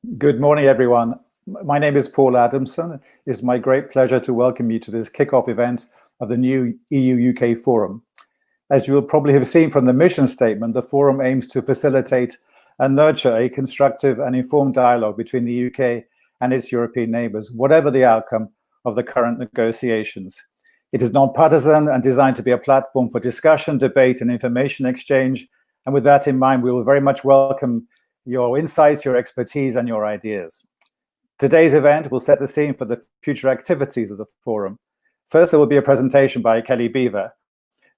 Good morning, everyone. My name is Paul Adamson. It's my great pleasure to welcome you to this kick-off event of the new EU-UK Forum. As you will probably have seen from the mission statement, the Forum aims to facilitate and nurture a constructive and informed dialogue between the UK and its European neighbours, whatever the outcome of the current negotiations. It is non-partisan and designed to be a platform for discussion, debate, and information exchange. And with that in mind, we will very much welcome your insights, your expertise, and your ideas. Today's event will set the scene for the future activities of the Forum. First, there will be a presentation by Kelly Beaver,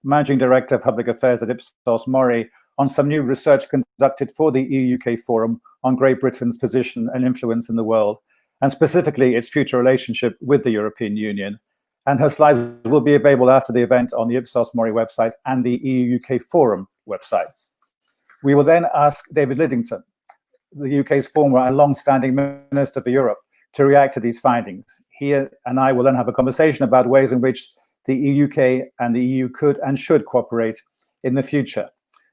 Managing Director of Public Affairs at Ipsos Mori, on some new research conducted for the EU-UK Forum on Great Britain's position and influence in the world, and specifically its future relationship with the European Union. And her slides will be available after the event on the Ipsos Mori website and the EU-UK Forum website. We will then ask David Lidington, the UK's former and long-standing Minister for Europe, to react to these findings. He and I will then have a conversation about ways in which the UK and the EU could and should cooperate in the future.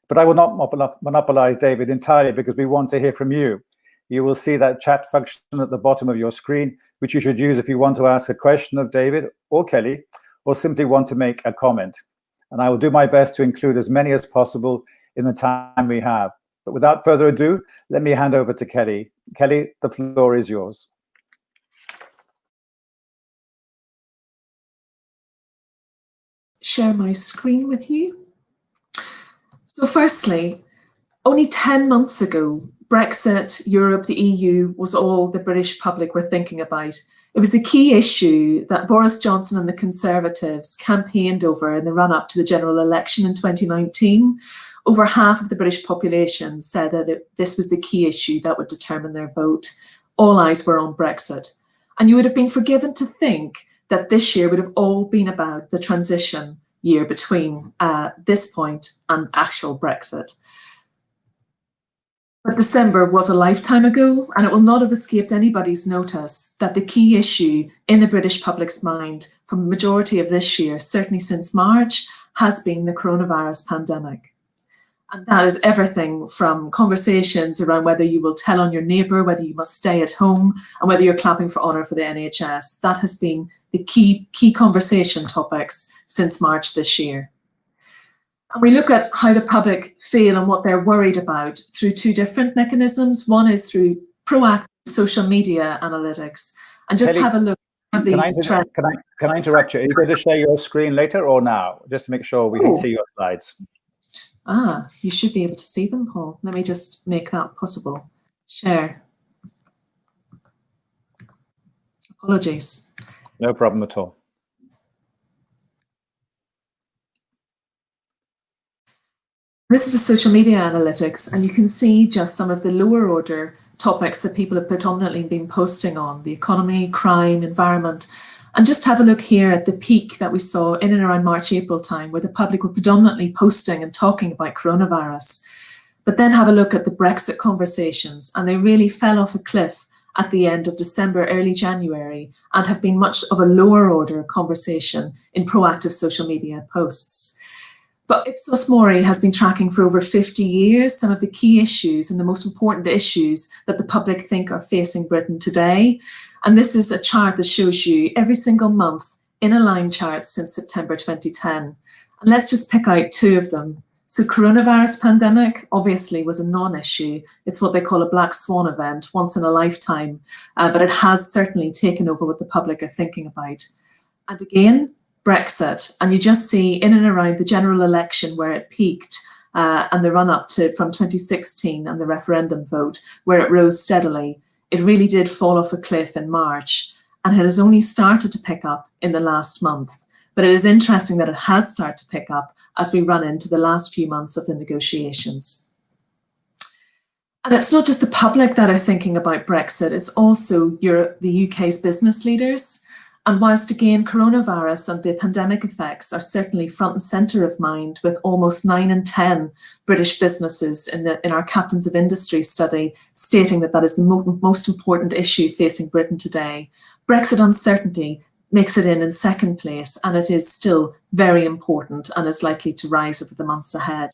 But I will not monopolize David entirely, because we want to hear from you. You will see that chat function at the bottom of your screen, which you should use if you want to ask a question of David or Kelly, or simply want to make a comment. And I will do my best to include as many as possible in the time we have. But without further ado, let me hand over to Kelly. Kelly, the floor is yours. Share my screen with you. So firstly, only 10 months ago, Brexit, Europe, the EU was all the British public were thinking about. It was a key issue that Boris Johnson and the Conservatives campaigned over in the run-up to the general election in 2019. Over half of the British population said that this was the key issue that would determine their vote. All eyes were on Brexit. And you would have been forgiven to think that this year would have all been about the transition year between this point and actual Brexit. But December was a lifetime ago, and it will not have escaped anybody's notice that the key issue in the British public's mind for the majority of this year, certainly since March, has been the coronavirus pandemic. And that is everything from conversations around whether you will tell on your neighbour, whether you must stay at home, and whether you're clapping for honour for the NHS. That has been the key conversation topics since March this year. And we look at how the public feel and what they're worried about through two different mechanisms. One is through proactive social media analytics. And just Kelly, have a look at these trends. Can I interrupt you? Are you going to share your screen later or now? Just to make sure we can see your slides. You should be able to see them, Paul. Let me just make that possible. Share. Apologies. No problem at all. This is the social media analytics, and you can see just some of the lower order topics that people have predominantly been posting on: the economy, crime, environment. And just have a look here at the peak that we saw in and around March, April time, where the public were predominantly posting and talking about coronavirus. But then have a look at the Brexit conversations, and they really fell off a cliff at the end of December, early January, and have been much of a lower order conversation in proactive social media posts. But Ipsos Mori has been tracking for over 50 years some of the key issues and the most important issues that the public think are facing Britain today. And this is a chart that shows you every single month in a line chart since September 2010. And let's just pick out two of them. So coronavirus pandemic obviously was a non-issue. It's what they call a black swan event, once in a lifetime, but it has certainly taken over what the public are thinking about. And again, Brexit, and you just see in and around the general election where it peaked and the run up to from 2016 and the referendum vote where it rose steadily. It really did fall off a cliff in March, and it has only started to pick up in the last month. But it is interesting that it has started to pick up as we run into the last few months of the negotiations. And it's not just the public that are thinking about Brexit, it's also Europe, the UK's business leaders. And whilst again, coronavirus and the pandemic effects are certainly front and centre of mind, with almost 9 in 10 British businesses in our Captains of Industry study stating that that is the most important issue facing Britain today, Brexit uncertainty makes it in second place, and it is still very important and is likely to rise over the months ahead.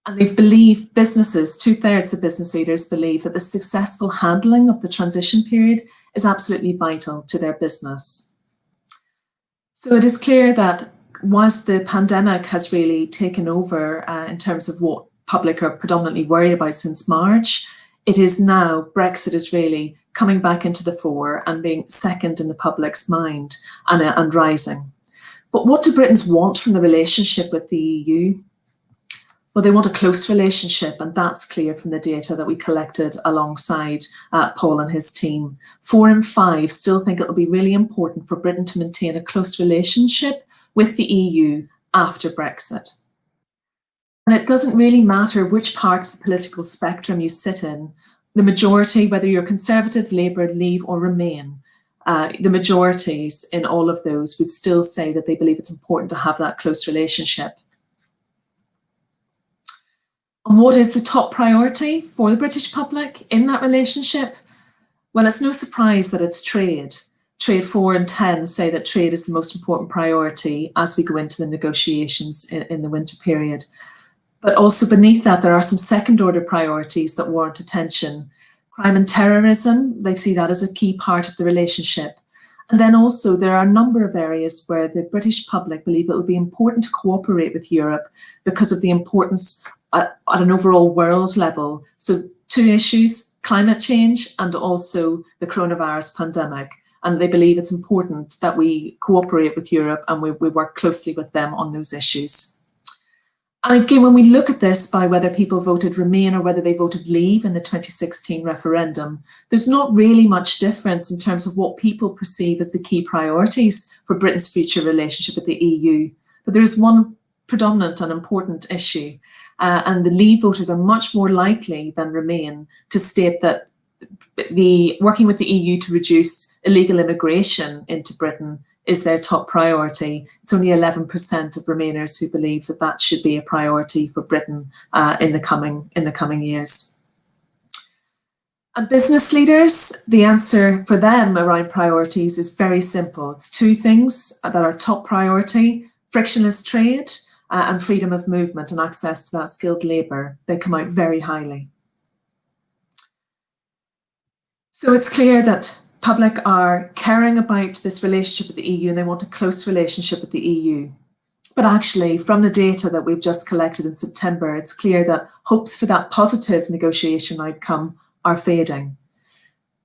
And they believe, businesses, 2/3 of business leaders believe that the successful handling of the transition period is absolutely vital to their business. So it is clear that whilst the pandemic has really taken over in terms of what public are predominantly worried about since March, it is now Brexit is really coming back into the fore and being second in the public's mind and rising. But what do Britons want from the relationship with the EU? Well, they want a close relationship, and that's clear from the data that we collected alongside Paul and his team. 4 in 5 still think it'll be really important for Britain to maintain a close relationship with the EU after Brexit. And it doesn't really matter which part of the political spectrum you sit in. The majority, whether you're Conservative, Labour, Leave or Remain, the majorities in all of those would still say that they believe it's important to have that close relationship. And what is the top priority for the British public in that relationship? Well, it's no surprise that it's trade. Trade 4 in 10 say that trade is the most important priority as we go into the negotiations in the winter period. But also beneath that, there are some second order priorities that warrant attention. Crime and terrorism, they see that as a key part of the relationship. And then also there are a number of areas where the British public believe it will be important to cooperate with Europe because of the importance at an overall world level. So 2 issues, climate change and also the coronavirus pandemic. And they believe it's important that we cooperate with Europe and we work closely with them on those issues. And again, when we look at this by whether people voted Remain or whether they voted Leave in the 2016 referendum, there's not really much difference in terms of what people perceive as the key priorities for Britain's future relationship with the EU. But there is one predominant and important issue, and the Leave voters are much more likely than Remain to state that working with the EU to reduce illegal immigration into Britain is their top priority. It's only 11% of Remainers who believe that that should be a priority for Britain in the coming years. And business leaders, the answer for them around priorities is very simple. It's 2 things that are top priority: frictionless trade and freedom of movement and access to that skilled labour. They come out very highly. So it's clear that public are caring about this relationship with the EU and they want a close relationship with the EU. But actually, from the data that we've just collected in September, it's clear that hopes for that positive negotiation outcome are fading.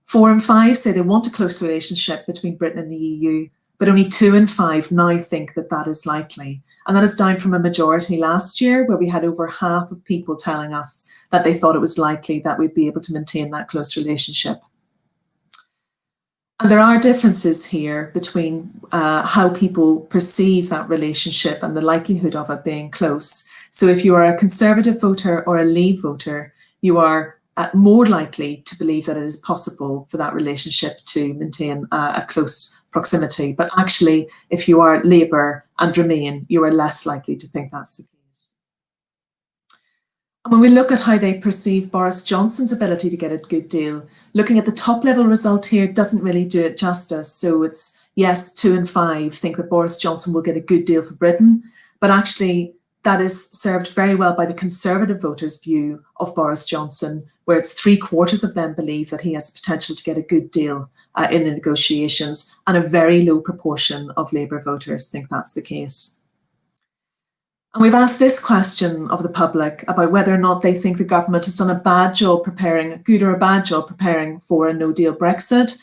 4 in 5 say they want a close relationship between Britain and the EU, but only 2 in 5 now think that that is likely. And that is down from a majority last year, where we had over half of people telling us that they thought it was likely that we'd be able to maintain that close relationship. And there are differences here between how people perceive that relationship and the likelihood of it being close. So if you are a Conservative voter or a Leave voter, you are more likely to believe that it is possible for that relationship to maintain a close proximity. But actually, if you are Labour and Remain, you are less likely to think that's the case. And when we look at how they perceive Boris Johnson's ability to get a good deal, looking at the top level result here doesn't really do it justice. So it's, yes, 2 in 5 think that Boris Johnson will get a good deal for Britain, but actually that is served very well by the Conservative voters' view of Boris Johnson, where it's 3/4 of them believe that he has the potential to get a good deal in the negotiations, and a very low proportion of Labour voters think that's the case. And we've asked this question of the public about whether or not they think the government has done a bad job preparing, a good or a bad job preparing for a no-deal Brexit.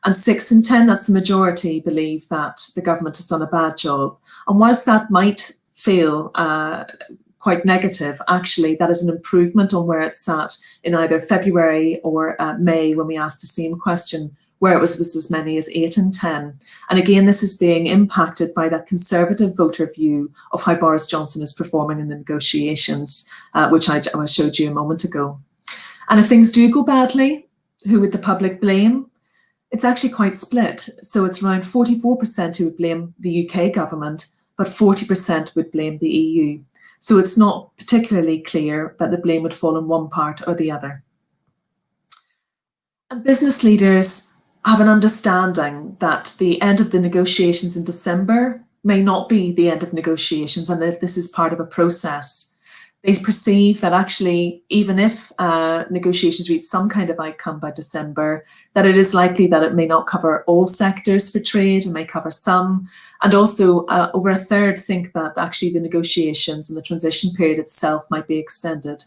And 6 in 10, that's the majority, believe that the government has done a bad job. And whilst that might feel quite negative, actually that is an improvement on where it sat in either February or May when we asked the same question, where it was as many as 8 in 10. And again, this is being impacted by that Conservative voter view of how Boris Johnson is performing in the negotiations, which I showed you a moment ago. And if things do go badly, who would the public blame? It's actually quite split. So it's around 44% who would blame the UK government, but 40% would blame the EU. So it's not particularly clear that the blame would fall on one part or the other. And business leaders have an understanding that the end of the negotiations in December may not be the end of negotiations and that this is part of a process. They perceive that actually, even if negotiations reach some kind of outcome by December, that it is likely that it may not cover all sectors for trade, it may cover some. And also over a third think that actually the negotiations and the transition period itself might be extended.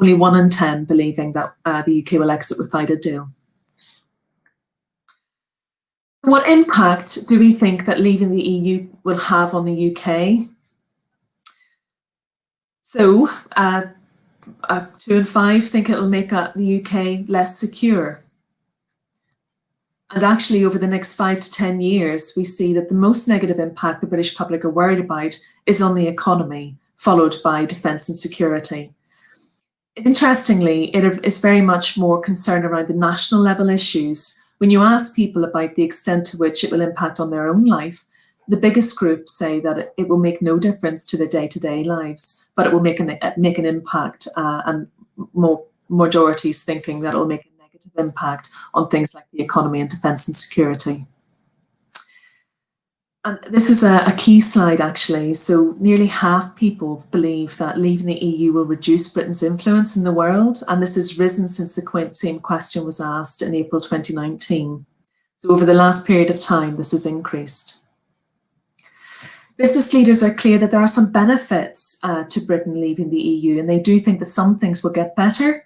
Only 1 in 10 believing that the UK will exit without a deal. What impact do we think that leaving the EU will have on the UK? So 2 in 5 think it will make the UK less secure. And actually over the next 5 to 10 years, we see that the most negative impact the British public are worried about is on the economy, followed by defence and security. Interestingly, it is very much more concerned around the national level issues. When you ask people about the extent to which it will impact on their own life, the biggest groups say that it will make no difference to their day-to-day lives, but it will make an impact, and more majorities thinking that it will make a negative impact on things like the economy and defence and security. And this is a key slide, actually. So nearly half people believe that leaving the EU will reduce Britain's influence in the world, and this has risen since the same question was asked in April 2019. So over the last period of time, this has increased. Business leaders are clear that there are some benefits to Britain leaving the EU, and they do think that some things will get better.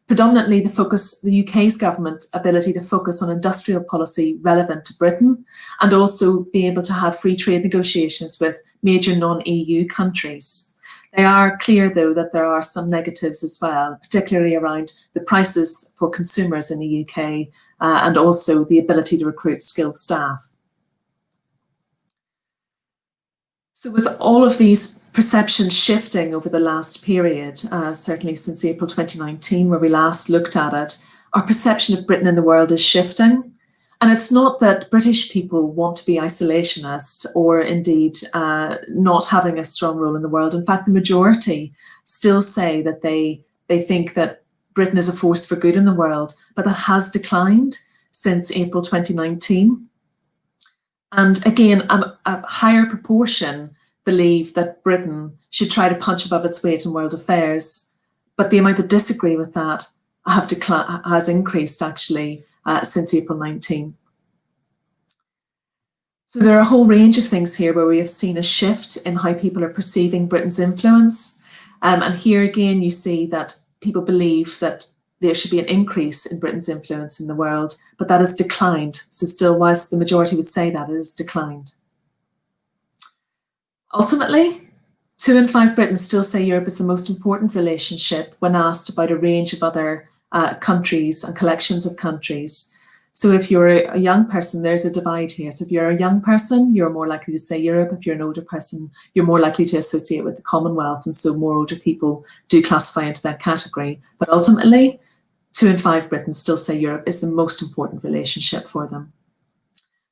Predominantly the UK's government ability to focus on industrial policy relevant to Britain, and also be able to have free trade negotiations with major non-EU countries. They are clear, though, that there are some negatives as well, particularly around the prices for consumers in the UK, and also the ability to recruit skilled staff. So with all of these perceptions shifting over the last period, certainly since April 2019, where we last looked at it, our perception of Britain in the world is shifting. And it's not that British people want to be isolationist or indeed not having a strong role in the world. In fact, the majority still say that they think that Britain is a force for good in the world, but that has declined since April 2019. And again, a higher proportion believe that Britain should try to punch above its weight in world affairs, but the amount that disagree with that has increased actually since April 19. So there are a whole range of things here where we have seen a shift in how people are perceiving Britain's influence. And here again, you see that people believe that there should be an increase in Britain's influence in the world, but that has declined. So still, whilst the majority would say that, it has declined. Ultimately, 2 in 5 Britons still say Europe is the most important relationship when asked about a range of other countries and collections of countries. So if you're a young person, there's a divide here. So if you're a young person, you're more likely to say Europe. If you're an older person, you're more likely to associate with the Commonwealth. And so more older people do classify into that category. But ultimately, 2 in 5 Britons still say Europe is the most important relationship for them.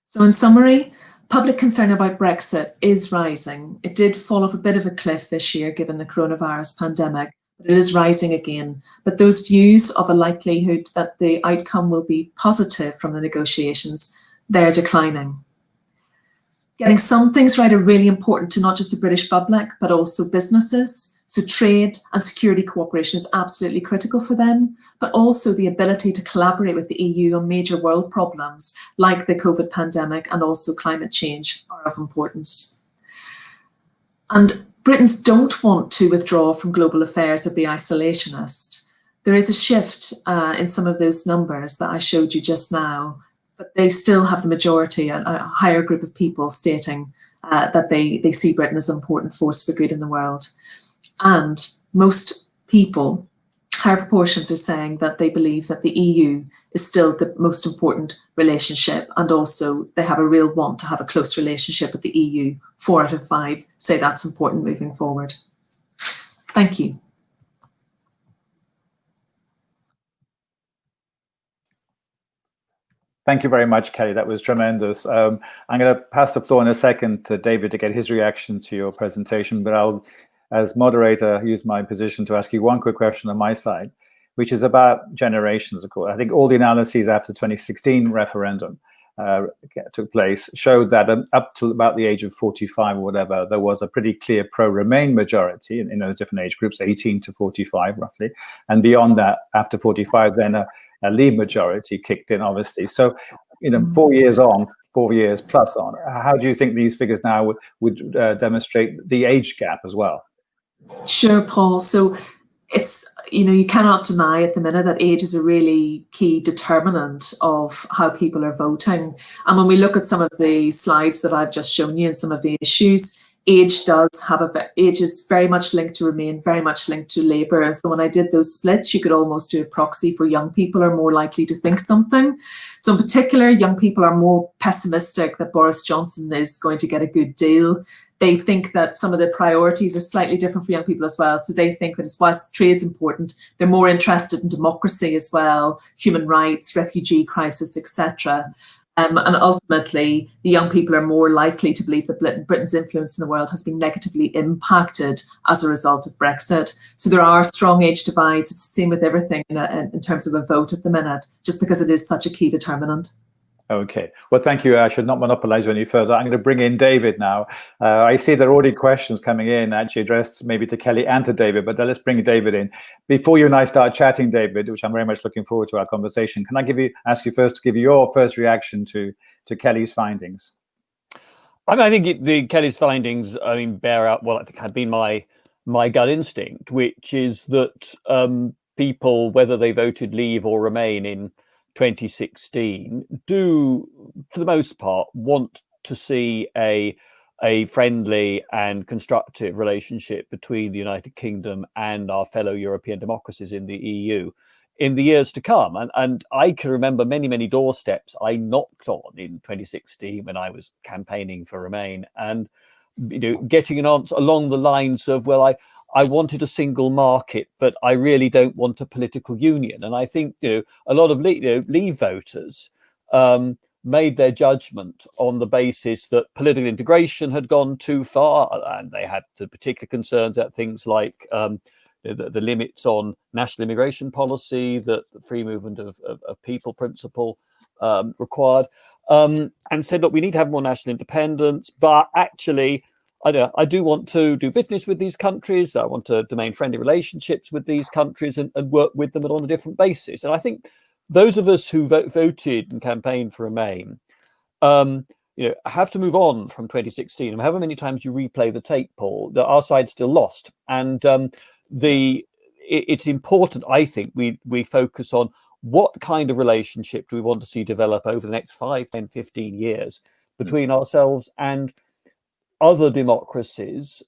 So in summary, public concern about Brexit is rising. It did fall off a bit of a cliff this year given the coronavirus pandemic, but it is rising again. But those views of a likelihood that the outcome will be positive from the negotiations, they're declining. Getting some things right are really important to not just the British public, but also businesses. So trade and security cooperation is absolutely critical for them, but also the ability to collaborate with the EU on major world problems like the COVID pandemic and also climate change are of importance. And Britons don't want to withdraw from global affairs or be isolationist. There is a shift in some of those numbers that I showed you just now, but they still have the majority, a higher group of people stating that they see Britain as an important force for good in the world. And most people, higher proportions, are saying that they believe that the EU is still the most important relationship, and also they have a real want to have a close relationship with the EU. 4 out of 5 say that's important moving forward. Thank you. Thank you very much, Kelly. That was tremendous. I'm going to pass the floor in a second to David to get his reaction to your presentation, but I'll, as moderator, use my position to ask you one quick question on my side, which is about generations, of course. I think all the analyses after 2016 referendum took place showed that up to about the age of 45 or whatever, there was a pretty clear pro-Remain majority in those different age groups, 18 to 45 roughly. And beyond that, after 45, then a Leave majority kicked in, obviously. So, 4 years plus on, how do you think these figures now would demonstrate the age gap as well? Sure, Paul. So it's, you cannot deny at the minute that age is a really key determinant of how people are voting. And when we look at some of the slides that I've just shown you and some of the issues, age is very much linked to Remain, very much linked to Labour. And so when I did those splits, you could almost do a proxy for young people are more likely to think something. So in particular, young people are more pessimistic that Boris Johnson is going to get a good deal. They think that some of the priorities are slightly different for young people as well. So they think that as well as trade's important, they're more interested in democracy as well, human rights, refugee crisis, etc. And ultimately, the young people are more likely to believe that Britain's influence in the world has been negatively impacted as a result of Brexit. So there are strong age divides. It's the same with everything in terms of a vote at the minute, just because it is such a key determinant. Okay. Well, thank you. I should not monopolize you any further. I'm going to bring in David now. I see there are already questions coming in, actually addressed maybe to Kelly and to David, but let's bring David in. Before you and I start chatting, David, which I'm very much looking forward to our conversation, can I ask you first to give your first reaction to Kelly's findings? I think Kelly's findings, bear out what I think had been my gut instinct, which is that people, whether they voted Leave or Remain in 2016, do, for the most part, want to see a friendly and constructive relationship between the United Kingdom and our fellow European democracies in the EU in the years to come. And I can remember many, many doorsteps I knocked on in 2016 when I was campaigning for Remain, and getting an answer along the lines of, well, I wanted a single market, but I really don't want a political union. And I think a lot of Leave voters made their judgment on the basis that political integration had gone too far, and they had particular concerns at things like the limits on national immigration policy that the free movement of people principle required, and said, look, we need to have more national independence, but actually, I do want to do business with these countries. I want to maintain friendly relationships with these countries and work with them on a different basis. And I think those of us who voted and campaigned for Remain, have to move on from 2016. And however many times you replay the tape, Paul, that our side still lost. And it's important, I think, we focus on what kind of relationship do we want to see develop over the next 5, 10, 15 years between ourselves and other democracies,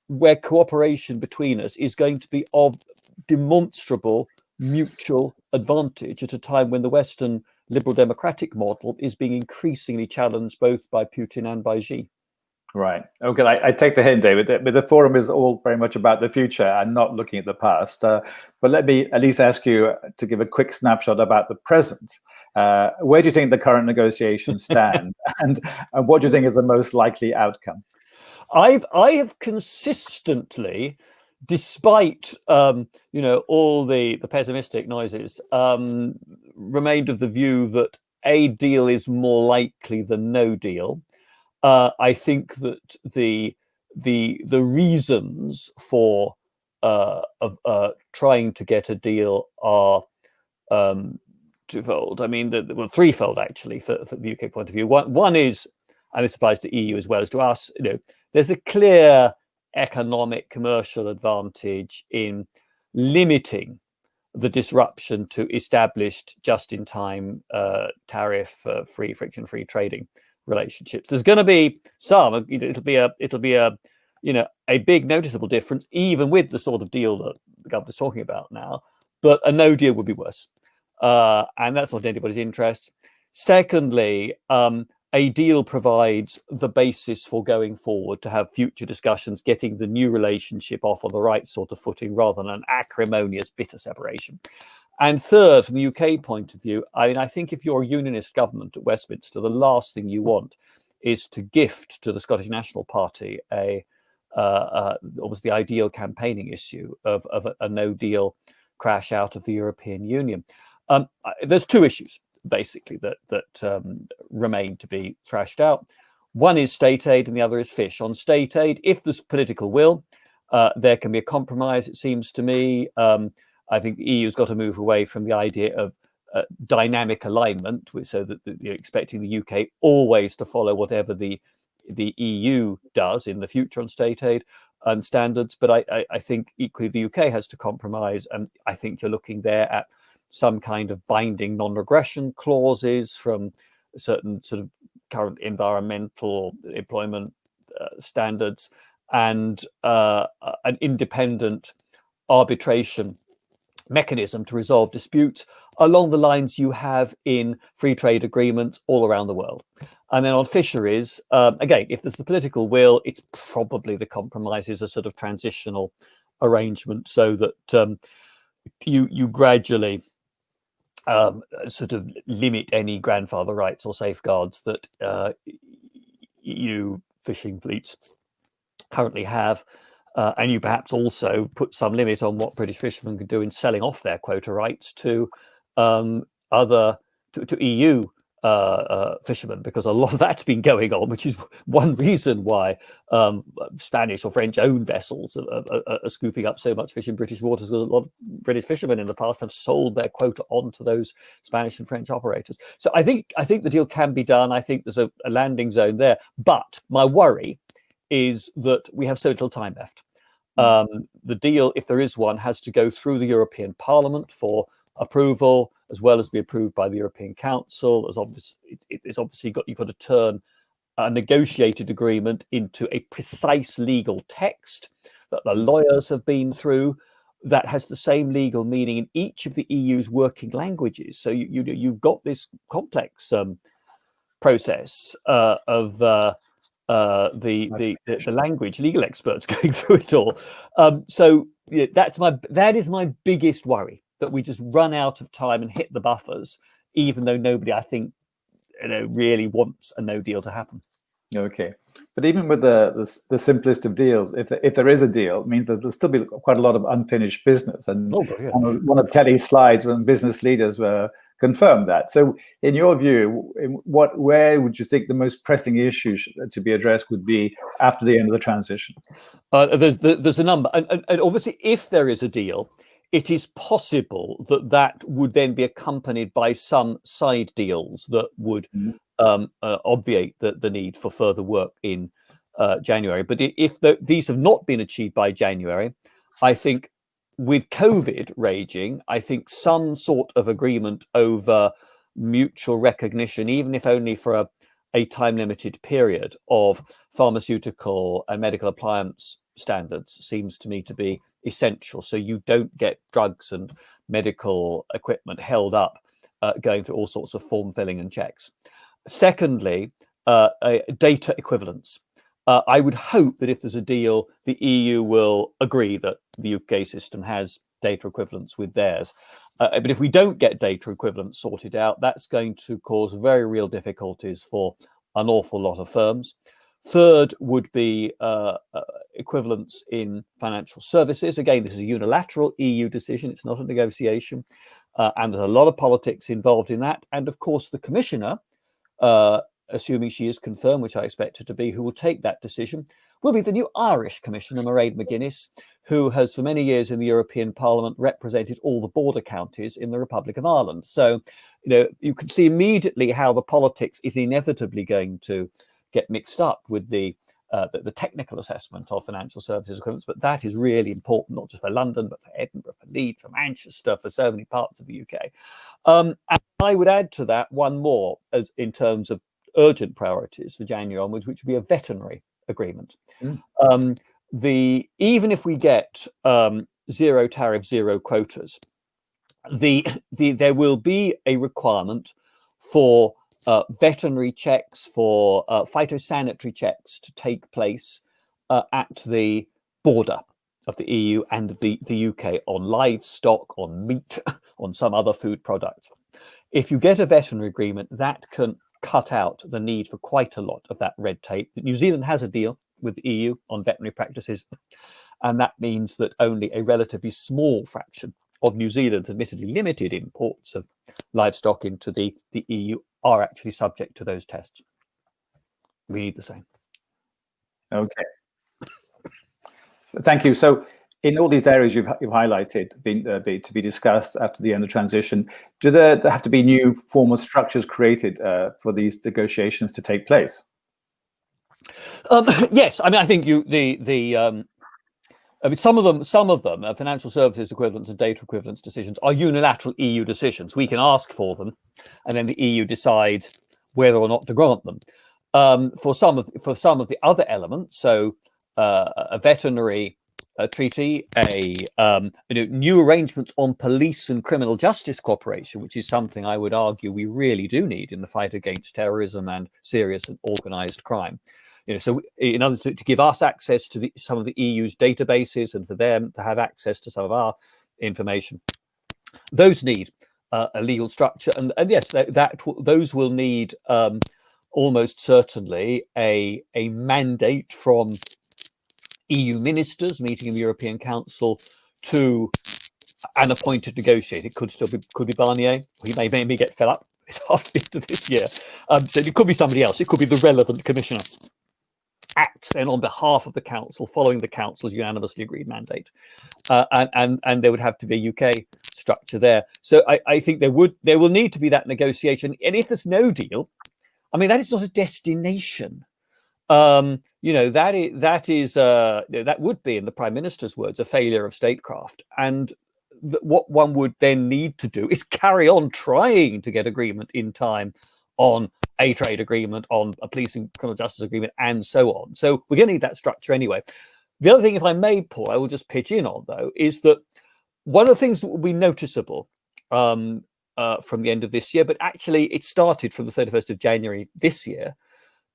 where cooperation between us is going to be of demonstrable mutual advantage at a time when the Western liberal democratic model is being increasingly challenged both by Putin and by Xi. Right. Okay. I take the hint, David. But the forum is all very much about the future and not looking at the past. But let me at least ask you to give a quick snapshot about the present. Where do you think the current negotiations stand, and what do you think is the most likely outcome? I have consistently, despite all the pessimistic noises, remained of the view that a deal is more likely than no deal. I think that the reasons for trying to get a deal are twofold. Threefold actually for the UK point of view. One is, and this applies to EU as well as to us, there's a clear economic commercial advantage in limiting the disruption to established just-in-time tariff free, friction-free trading relationships. There's going to be some. It'll be a big noticeable difference, even with the sort of deal that the government's talking about now. But a no deal would be worse, and that's not in anybody's interest. Secondly, a deal provides the basis for going forward to have future discussions, getting the new relationship off on the right sort of footing rather than an acrimonious, bitter separation. And third, from the UK point of view, I think if you're a unionist government at Westminster, the last thing you want is to gift to the Scottish National Party almost the ideal campaigning issue of a no-deal crash out of the European Union. There's two issues. basically that remain to be thrashed out. One is state aid and the other is fish. On state aid, if there's political will, there can be a compromise, it seems to me. I think the EU's got to move away from the idea of dynamic alignment, so that you're expecting the UK always to follow whatever the EU does in the future on state aid and standards. But I think equally the UK has to compromise, and I think you're looking there at some kind of binding non-regression clauses from certain sort of current environmental employment standards, and an independent arbitration mechanism to resolve disputes along the lines you have in free trade agreements all around the world. And then on fisheries, again, if there's the political will, it's probably the compromise is a sort of transitional arrangement, so that you gradually sort of limit any grandfather rights or safeguards that EU fishing fleets currently have. And you perhaps also put some limit on what British fishermen can do in selling off their quota rights to EU fishermen, because a lot of that's been going on, which is one reason why Spanish or French owned vessels are scooping up so much fish in British waters, because a lot of British fishermen in the past have sold their quota on to those Spanish and French operators. So I think the deal can be done. I think there's a landing zone there. But my worry is that we have so little time left. The deal, if there is one, has to go through the European Parliament for approval, as well as be approved by the European Council. It's obviously you've got to turn a negotiated agreement into a precise legal text that the lawyers have been through, that has the same legal meaning in each of the EU's working languages. So you've got this complex process of the language legal experts going through it all. So yeah, that is my biggest worry, that we just run out of time and hit the buffers, even though nobody, I think, really wants a no deal to happen. Okay, but even with the simplest of deals, if there is a deal, it means that there'll still be quite a lot of unfinished business. And one of Kelly's slides when business leaders confirmed that. So, in your view, where would you think the most pressing issues to be addressed would be after the end of the transition? There's a number, and obviously, if there is a deal, it is possible that would then be accompanied by some side deals that would obviate the need for further work in January. But if these have not been achieved by January, I think with COVID raging, I think some sort of agreement over mutual recognition, even if only for a time-limited period, of pharmaceutical and medical appliance standards seems to me to be essential, so you don't get drugs and medical equipment held up going through all sorts of form filling and checks. Secondly, data equivalence. I would hope that if there's a deal, the EU will agree that the UK system has data equivalence with theirs. But if we don't get data equivalence sorted out, that's going to cause very real difficulties for an awful lot of firms. Third would be equivalence in financial services. Again, this is a unilateral EU decision. It's not a negotiation. And there's a lot of politics involved in that. And of course, the commissioner, assuming she is confirmed, which I expect her to be, who will take that decision, will be the new Irish Commissioner, Mairead McGuinness, who has for many years in the European Parliament represented all the border counties in the Republic of Ireland. So, you can see immediately how the politics is inevitably going to get mixed up with the technical assessment of financial services equivalence. But that is really important, not just for London, but for Edinburgh, for Leeds, for Manchester, for so many parts of the UK. And I would add to that one more as in terms of urgent priorities for January onwards, which would be a veterinary agreement. Even if we get zero tariff, zero quotas, there will be a requirement for veterinary checks, for phytosanitary checks to take place at the border of the EU and of the UK on livestock, on meat, on some other food product. If you get a veterinary agreement, that can cut out the need for quite a lot of that red tape. New Zealand has a deal with the EU on veterinary practices, and that means that only a relatively small fraction of New Zealand's admittedly limited imports of livestock into the EU are actually subject to those tests. We need the same. Okay. Thank you. So in all these areas you've highlighted to be discussed after the end of transition, do there have to be new formal structures created for these negotiations to take place? Yes, I mean, I think I mean, some of them, financial services equivalence and data equivalence decisions, are unilateral EU decisions. We can ask for them, and then the EU decides whether or not to grant them. For some of the other elements, so a veterinary treaty, new arrangements on police and criminal justice cooperation, which is something I would argue we really do need in the fight against terrorism and serious and organised crime. So in order to give us access to some of the EU's databases and for them to have access to some of our information, those need a legal structure, and yes, those will need almost certainly a mandate from EU ministers meeting in the European Council to an appointed negotiator. It could be Barnier. He may maybe get fed up after this year. So it could be somebody else. It could be the relevant commissioner. Act then on behalf of the council, following the council's unanimously agreed mandate, and there would have to be a UK structure there. So I think there will need to be that negotiation. And if there's no deal, I mean, that is not a destination. That would be, in the Prime Minister's words, a failure of statecraft. And what one would then need to do is carry on trying to get agreement in time on a trade agreement, on a police and criminal justice agreement, and so on. So we're going to need that structure anyway. The other thing, if I may, Paul, I will just pitch in on, though, is that one of the things that will be noticeable from the end of this year, but actually it started from the 31st of January this year,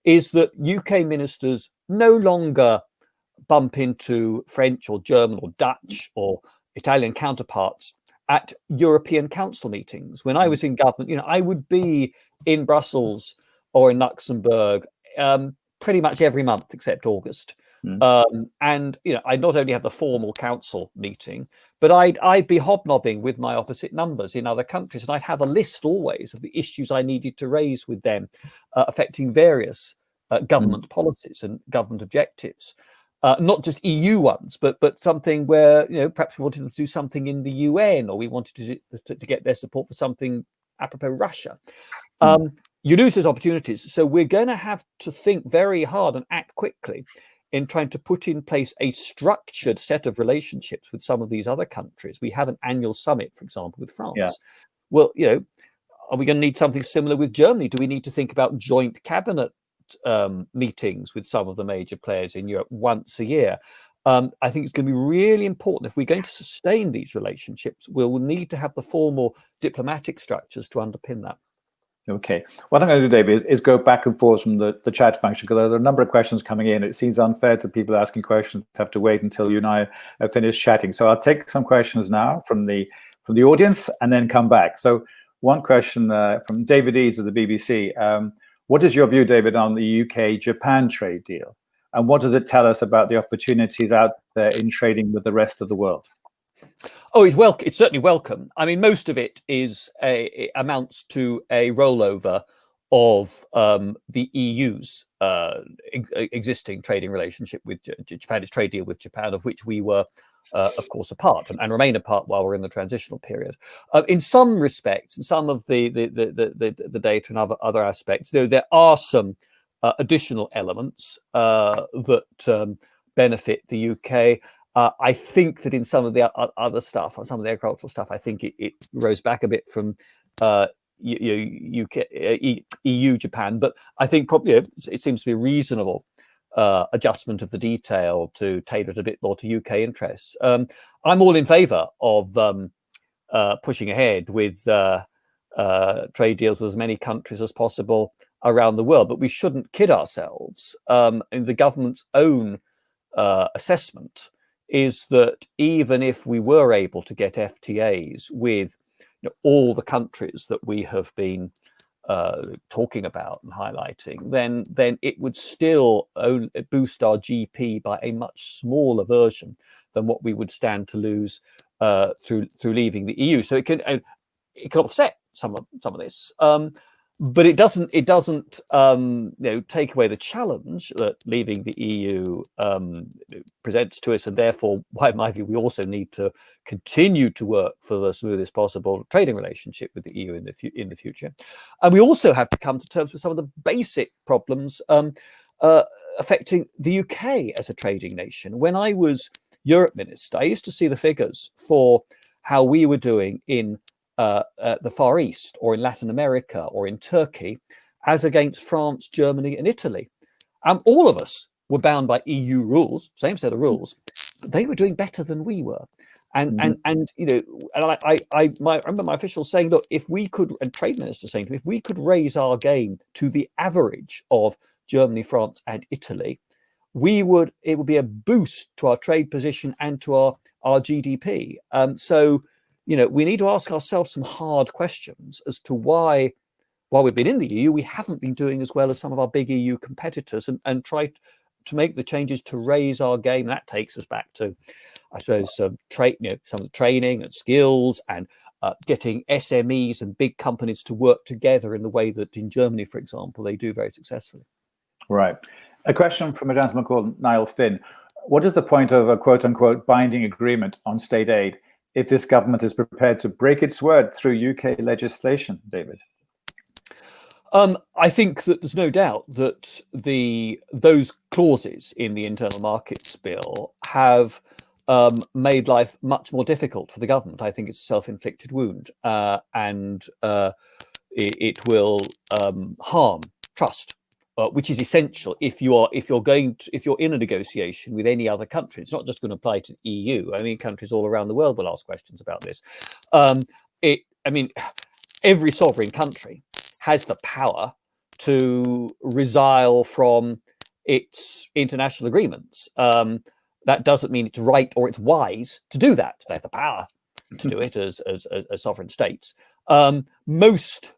is that UK ministers no longer bump into French or German or Dutch or Italian counterparts at European Council meetings. When I was in government, I would be in Brussels or in Luxembourg pretty much every month except August. And I'd not only have the formal council meeting, but I'd be hobnobbing with my opposite numbers in other countries, and I'd have a list always of the issues I needed to raise with them affecting various government policies and government objectives. Not just EU ones, but something where perhaps we wanted them to do something in the UN, or we wanted to get their support for something apropos Russia. You lose those opportunities, so we're going to have to think very hard and act quickly in trying to put in place a structured set of relationships with some of these other countries. We have an annual summit, for example, with France. Yeah. Well, are we going to need something similar with Germany? Do we need to think about joint cabinet meetings with some of the major players in Europe once a year? I think it's going to be really important. If we're going to sustain these relationships, we'll need to have the formal diplomatic structures to underpin that. Okay. What I'm going to do, David, is go back and forth from the chat function, because there are a number of questions coming in. It seems unfair to people asking questions to have to wait until you and I have finished chatting. So I'll take some questions now from the audience and then come back. So one question from David Eads of the BBC. What is your view, David, on the UK-Japan trade deal? And what does it tell us about the opportunities out there in trading with the rest of the world? Oh, it's certainly welcome. I mean, most of it amounts to a rollover of the EU's existing trading relationship with Japan's trade deal with Japan, of which we were, of course, a part and remain a part while we're in the transitional period. In some respects, in some of the data and other aspects, there are some additional elements that benefit the UK. I think that in some of the other stuff, or some of the agricultural stuff, I think it rose back a bit from EU Japan, but I think probably it seems to be a reasonable adjustment of the detail to tailor it a bit more to UK interests. I'm all in favour of pushing ahead with trade deals with as many countries as possible around the world, but we shouldn't kid ourselves. In the government's own assessment is that even if we were able to get FTAs with all the countries that we have been talking about and highlighting, then it would still boost our GP by a much smaller version than what we would stand to lose through leaving the EU. So it can offset some of this, but it doesn't take away the challenge that leaving the EU presents to us, and therefore, in my view, we also need to continue to work for the smoothest possible trading relationship with the EU in the future. And we also have to come to terms with some of the basic problems affecting the UK as a trading nation. When I was Europe Minister, I used to see the figures for how we were doing in the Far East, or in Latin America, or in Turkey, as against France, Germany, and Italy. All of us were bound by EU rules, same set of rules. But they were doing better than we were. And I remember my officials saying, look, if we could, and trade minister saying to me, if we could raise our game to the average of Germany, France, and Italy, it would be a boost to our trade position and to our GDP. So we need to ask ourselves some hard questions as to why, while we've been in the EU, we haven't been doing as well as some of our big EU competitors, and try to make the changes to raise our game. That takes us back to, I suppose, some of the training and skills, and getting SMEs and big companies to work together in the way that in Germany, for example, they do very successfully. Right. A question from a gentleman called Niall Finn. What is the point of a quote-unquote binding agreement on state aid if this government is prepared to break its word through UK legislation, David? I think that there's no doubt that those clauses in the Internal Markets Bill have made life much more difficult for the government. I think it's a self-inflicted wound, and it will harm trust, which is essential if you're in a negotiation with any other country. It's not just going to apply to the EU. I mean, countries all around the world will ask questions about this. Every sovereign country has the power to resile from its international agreements. That doesn't mean it's right or it's wise to do that. They have the power to do it as sovereign states. Most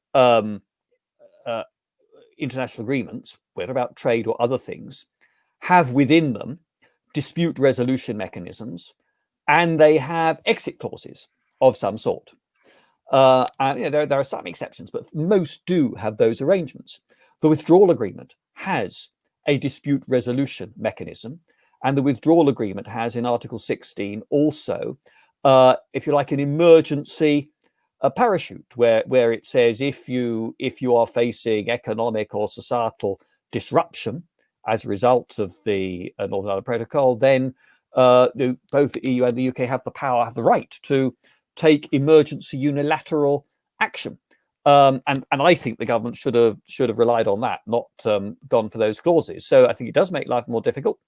international agreements, whether about trade or other things, have within them dispute resolution mechanisms, and they have exit clauses of some sort. There are some exceptions, but most do have those arrangements. The withdrawal agreement has a dispute resolution mechanism, and the withdrawal agreement has, in Article 16, also, if you like, an emergency parachute, where it says if you are facing economic or societal disruption as a result of the Northern Ireland Protocol, then both the EU and the UK have the right to take emergency unilateral action. And I think the government should have relied on that, not gone for those clauses. So I think it does make life more difficult.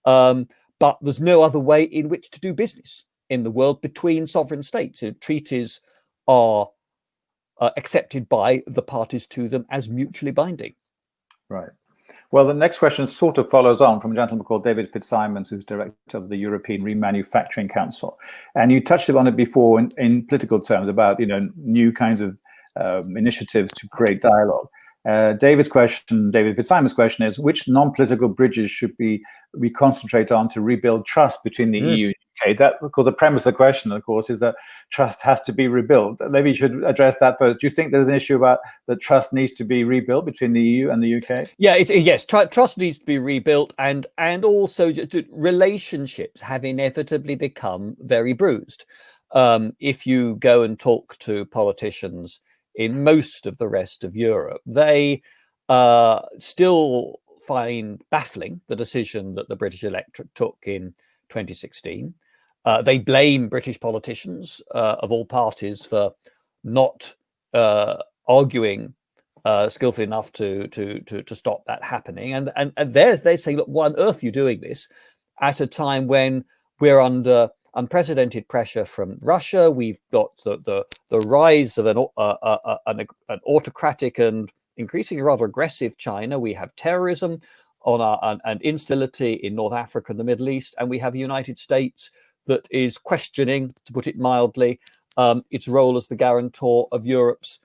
But there's no other way in which to do business in the world between sovereign states. Treaties are accepted by the parties to them as mutually binding. Right. Well, the next question sort of follows on from a gentleman called David Fitzsimons, who's director of the European Remanufacturing Council. And you touched on it before in political terms about new kinds of initiatives to create dialogue. David Fitzsimons' question is, which non-political bridges should we concentrate on to rebuild trust between the EU and UK? That, of course, the premise of the question, of course, is that trust has to be rebuilt. Maybe you should address that first. Do you think there's an issue about that trust needs to be rebuilt between the EU and the UK? Yeah, yes, trust needs to be rebuilt, and also relationships have inevitably become very bruised. If you go and talk to politicians in most of the rest of Europe, they still find baffling the decision that the British electorate took in 2016. They blame British politicians of all parties for not arguing skillfully enough to stop that happening. And they say, look, why on earth are you doing this at a time when we're under unprecedented pressure from Russia? We've got the rise of an autocratic and increasingly rather aggressive China. We have terrorism and instability in North Africa and the Middle East, and we have a United States that is questioning, to put it mildly, its role as the guarantor of Europe's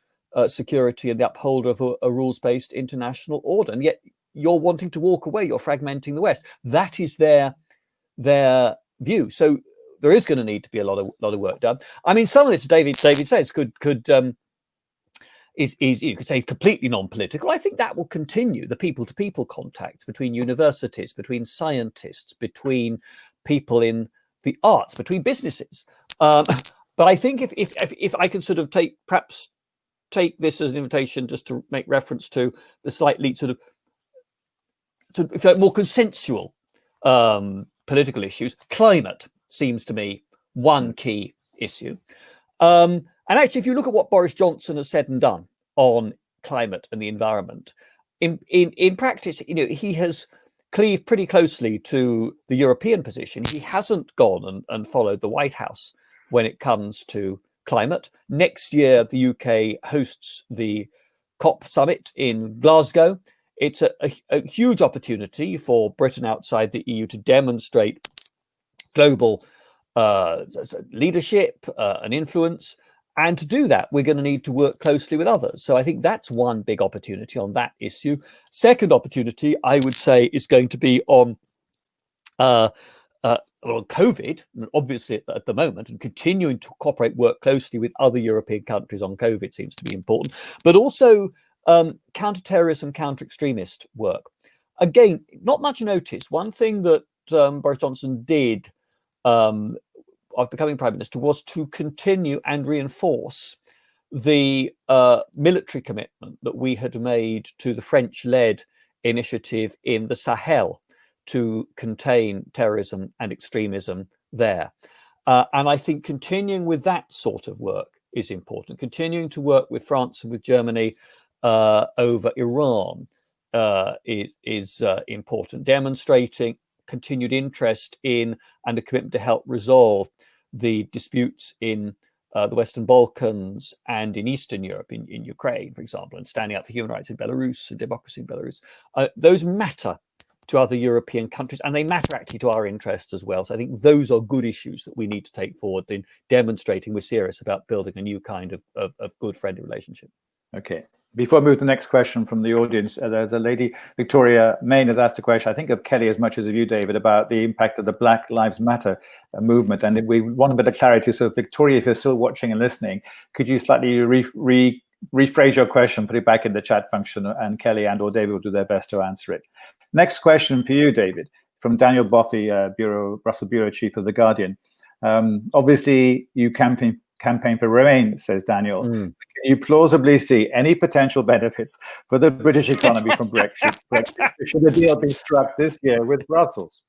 security and the upholder of a rules-based international order. And yet you're wanting to walk away. You're fragmenting the West. That is their view. So there is going to need to be a lot of work done. I mean, some of this, David says, is you could say completely non-political. I think that will continue. The people-to-people contacts between universities, between scientists, between people in the arts, between businesses. But I think if I can sort of take this as an invitation just to make reference to the slightly sort of more consensual political issues, climate seems to me one key issue. And actually, if you look at what Boris Johnson has said and done on climate and the environment, in practice, he has cleaved pretty closely to the European position. He hasn't gone and followed the White House when it comes to climate. Next year, the UK hosts the COP summit in Glasgow. It's a huge opportunity for Britain outside the EU to demonstrate global leadership and influence. And to do that, we're going to need to work closely with others. So I think that's one big opportunity on that issue. Second opportunity, I would say, is going to be on COVID, obviously at the moment, and continuing to work closely with other European countries on COVID seems to be important, but also counter-terrorism, counter-extremist work. Again, not much notice. One thing that Boris Johnson did of becoming Prime Minister was to continue and reinforce the military commitment that we had made to the French-led initiative in the Sahel to contain terrorism and extremism there. And I think continuing with that sort of work is important. Continuing to work with France and with Germany over Iran is important. Demonstrating continued interest in and a commitment to help resolve the disputes in the Western Balkans and in Eastern Europe, in Ukraine, for example, and standing up for human rights in Belarus and democracy in Belarus. Those matter to other European countries, and they matter actually to our interests as well. So I think those are good issues that we need to take forward in demonstrating we're serious about building a new kind of good friendly relationship. Okay. Before I move to the next question from the audience, there's a lady, Victoria Main, has asked a question, I think of Kelly as much as of you, David, about the impact of the Black Lives Matter movement. And we want a bit of clarity. So Victoria, if you're still watching and listening, could you slightly rephrase your question, put it back in the chat function, and Kelly and or David will do their best to answer it. Next question for you, David, from Daniel Boffey, Brussels Bureau Chief of The Guardian. Obviously, you campaign for Remain, says Daniel. Can you plausibly see any potential benefits for the British economy from Brexit should the deal be struck this year with Brussels?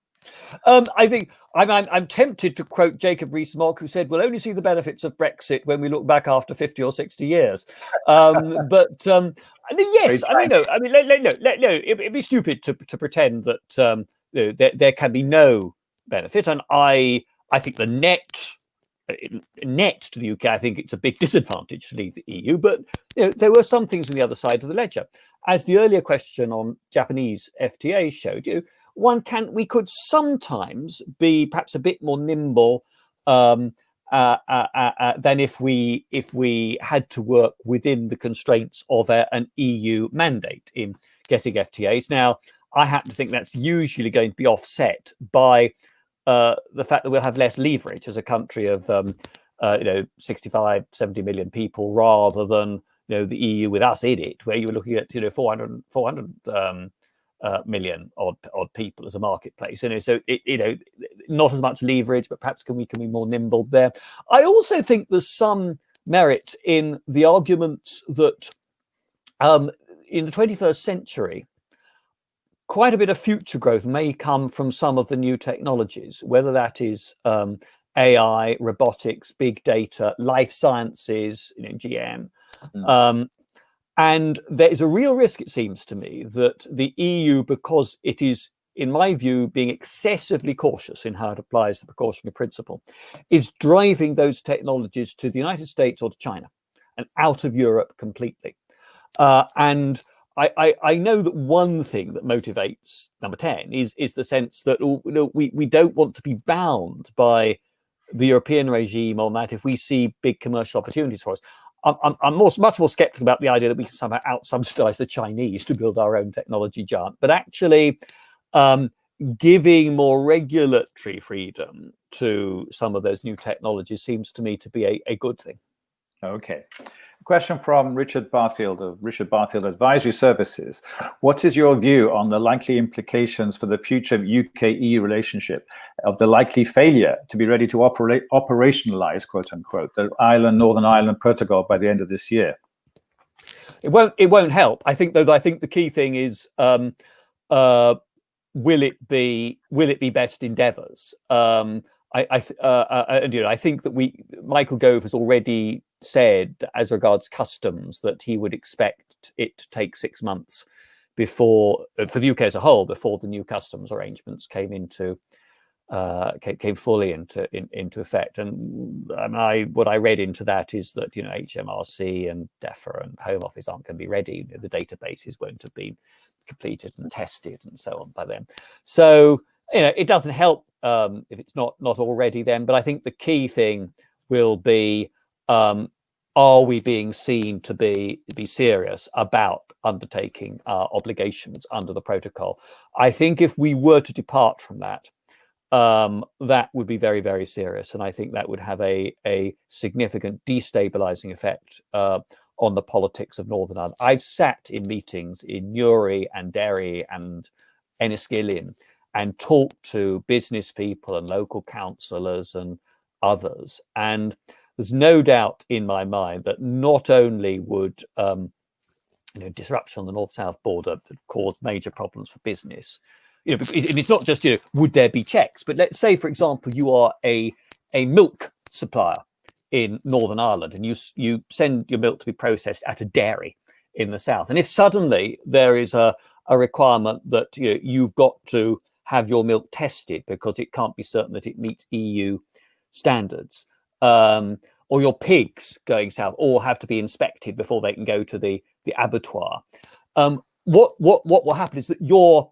I think I'm tempted to quote Jacob Rees-Mogg, who said, "We'll only see the benefits of Brexit when we look back after 50 or 60 years." Yes, it'd be stupid to pretend that there can be no benefit, and I think the net to the UK, I think it's a big disadvantage to leave the EU. But there were some things on the other side of the ledger, as the earlier question on Japanese FTA showed you. We could sometimes be perhaps a bit more nimble than if we had to work within the constraints of an EU mandate in getting FTAs. Now, I happen to think that's usually going to be offset by the fact that we'll have less leverage as a country of 65, 70 million people, rather than the EU with us in it, where you were looking at 400 million odd people as a marketplace. So not as much leverage, but perhaps we can be more nimble there. I also think there's some merit in the arguments that in the 21st century, quite a bit of future growth may come from some of the new technologies, whether that is AI, robotics, big data, life sciences, GM. And there is a real risk, it seems to me, that the EU, because it is, in my view, being excessively cautious in how it applies the precautionary principle, is driving those technologies to the United States or to China and out of Europe completely. And I know that one thing that motivates Number 10 is the sense that we don't want to be bound by the European regime on that if we see big commercial opportunities for us. I'm much more skeptical about the idea that we can somehow out-subsidize the Chinese to build our own technology giant. But actually, giving more regulatory freedom to some of those new technologies seems to me to be a good thing. Okay. A question from Richard Barfield of Richard Barfield Advisory Services. What is your view on the likely implications for the future UK-EU relationship of the likely failure to be ready to operationalize, quote unquote, the Northern Ireland Protocol by the end of this year? It won't help. I think, though, I think the key thing is, will it be best endeavours? I think that Michael Gove has already said, as regards customs, that he would expect it to take 6 months before, for the UK as a whole, before the new customs arrangements came fully into effect. And what I read into that is that HMRC and DEFRA and Home Office aren't going to be ready. The databases won't have been completed and tested and so on by then. So it doesn't help if it's not already then. But I think the key thing will be, are we being seen to be serious about undertaking our obligations under the protocol? I think if we were to depart from that, that would be very, very serious. And I think that would have a significant destabilizing effect on the politics of Northern Ireland. I've sat in meetings in Newry and Derry and Enniskillen and talked to business people and local councillors and others. And there's no doubt in my mind that not only would disruption on the north-south border cause major problems for business, and it's not just would there be checks, but let's say, for example, you are a milk supplier in Northern Ireland and you send your milk to be processed at a dairy in the south, and if suddenly there is a requirement that you've got to have your milk tested because it can't be certain that it meets EU standards, or your pigs going south all have to be inspected before they can go to the abattoir, what will happen is that your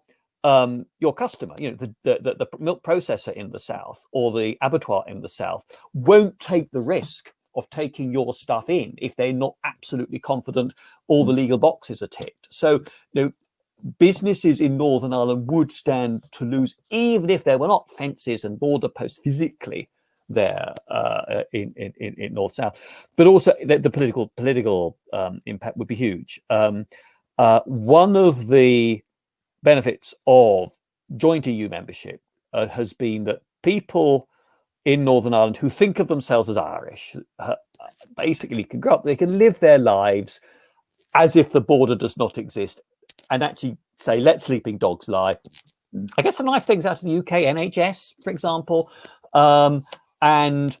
customer, the milk processor in the south or the abattoir in the south, won't take the risk of taking your stuff in if they're not absolutely confident all the legal boxes are ticked. So businesses in Northern Ireland would stand to lose, even if there were not fences and border posts physically there in North South, but also the political impact would be huge. One of the benefits of joint EU membership has been that people in Northern Ireland who think of themselves as Irish basically can grow up, they can live their lives as if the border does not exist and actually say, let sleeping dogs lie. I get some nice things out of the UK NHS, for example, and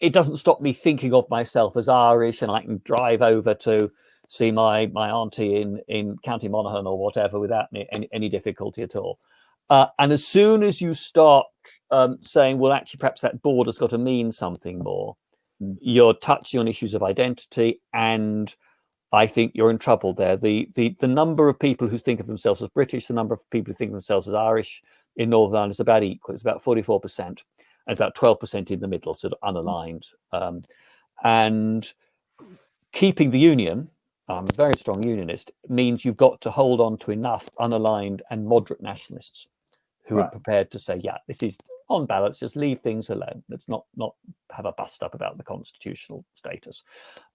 it doesn't stop me thinking of myself as Irish, and I can drive over to see my auntie in County Monaghan or whatever without any difficulty at all. And as soon as you start saying, well, actually, perhaps that border's got to mean something more, you're touching on issues of identity, and I think you're in trouble there. The number of people who think of themselves as British, the number of people who think of themselves as Irish in Northern Ireland is about equal. It's about 44%, and about 12% in the middle, sort of unaligned. And keeping the union, I'm a very strong unionist, means you've got to hold on to enough unaligned and moderate nationalists who are prepared to say, yeah, this is on balance, just leave things alone. Let's not have a bust up about the constitutional status.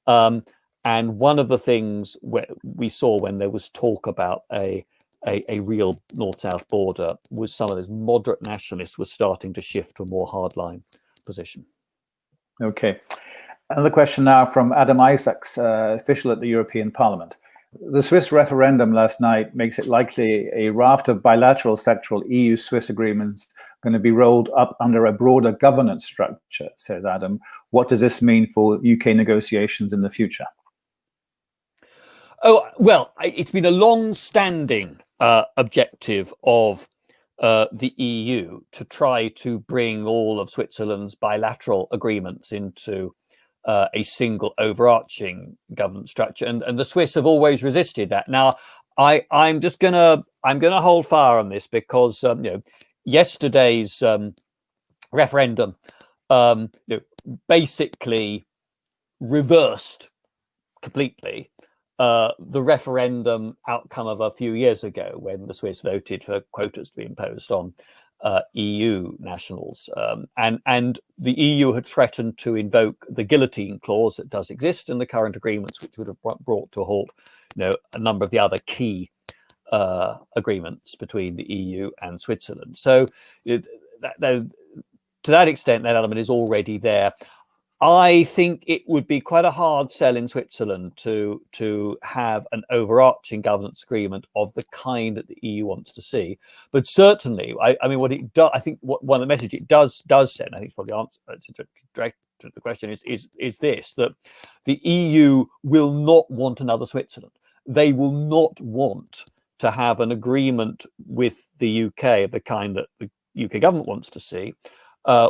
And one of the things we saw when there was talk about a real north-south border was some of those moderate nationalists were starting to shift to a more hardline position. Okay. Another question now from Adam Isaacs, official at the European Parliament. The Swiss referendum last night makes it likely a raft of bilateral sectoral EU-Swiss agreements going to be rolled up under a broader governance structure, says Adam. What does this mean for UK negotiations in the future? Oh, well, it's been a long-standing objective of the EU to try to bring all of Switzerland's bilateral agreements into a single overarching governance structure, and the Swiss have always resisted that. Now, I'm gonna hold fire on this because yesterday's referendum basically reversed completely the referendum outcome of a few years ago, when the Swiss voted for quotas to be imposed on EU nationals, and the EU had threatened to invoke the guillotine clause that does exist in the current agreements, which would have brought to a halt, a number of the other key agreements between the EU and Switzerland. So, to that extent, that element is already there. I think it would be quite a hard sell in Switzerland to have an overarching governance agreement of the kind that the EU wants to see. But certainly, I mean, what it does, I think, one of the messages it does send, I think, it's probably answer direct to the question is this: that the EU will not want another Switzerland. They will not want to have an agreement with the UK of the kind that the UK government wants to see,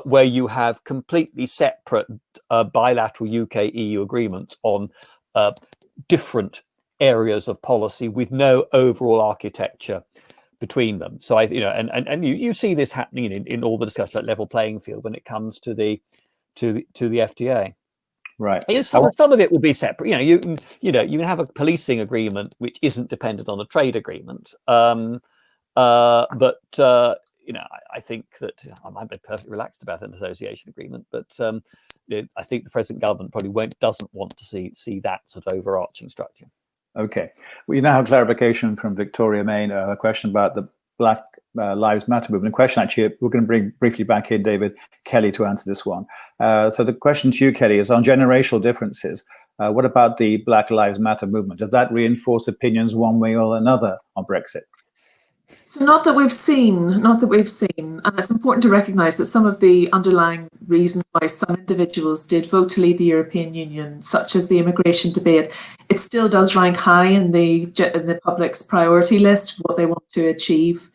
where you have completely separate bilateral UK-EU agreements on different areas of policy with no overall architecture between them. So you see this happening in all the discussion about level playing field when it comes to the FTA. Right. Some of it will be separate. You can have a policing agreement which isn't dependent on a trade agreement, but I think that I might be perfectly relaxed about an association agreement, but I think the present government probably doesn't want to see that sort of overarching structure. Okay. We now have clarification from Victoria Main, a question about the Black Lives Matter movement. A question, actually, we're going to bring briefly back in David Kelly to answer this one. So the question to you, Kelly, is on generational differences. What about the Black Lives Matter movement? Does that reinforce opinions one way or another on Brexit? So not that we've seen, and it's important to recognise that some of the underlying reasons why some individuals did vote to leave the European Union, such as the immigration debate, it still does rank high in the public's priority list, what they want to achieve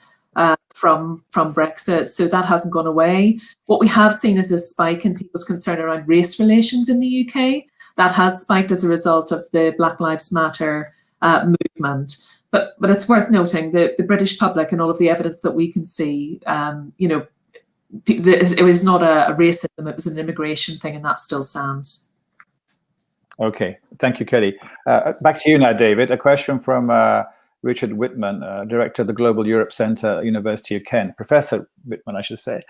from Brexit. So that hasn't gone away. What we have seen is a spike in people's concern around race relations in the UK. That has spiked as a result of the Black Lives Matter movement. But it's worth noting that the British public and all of the evidence that we can see, it was not a racism, it was an immigration thing, and that still stands. Okay, thank you, Kelly. Back to you now, David. A question from Richard Whitman, director of the Global Europe Centre, University of Kent. Professor Whitman, I should say.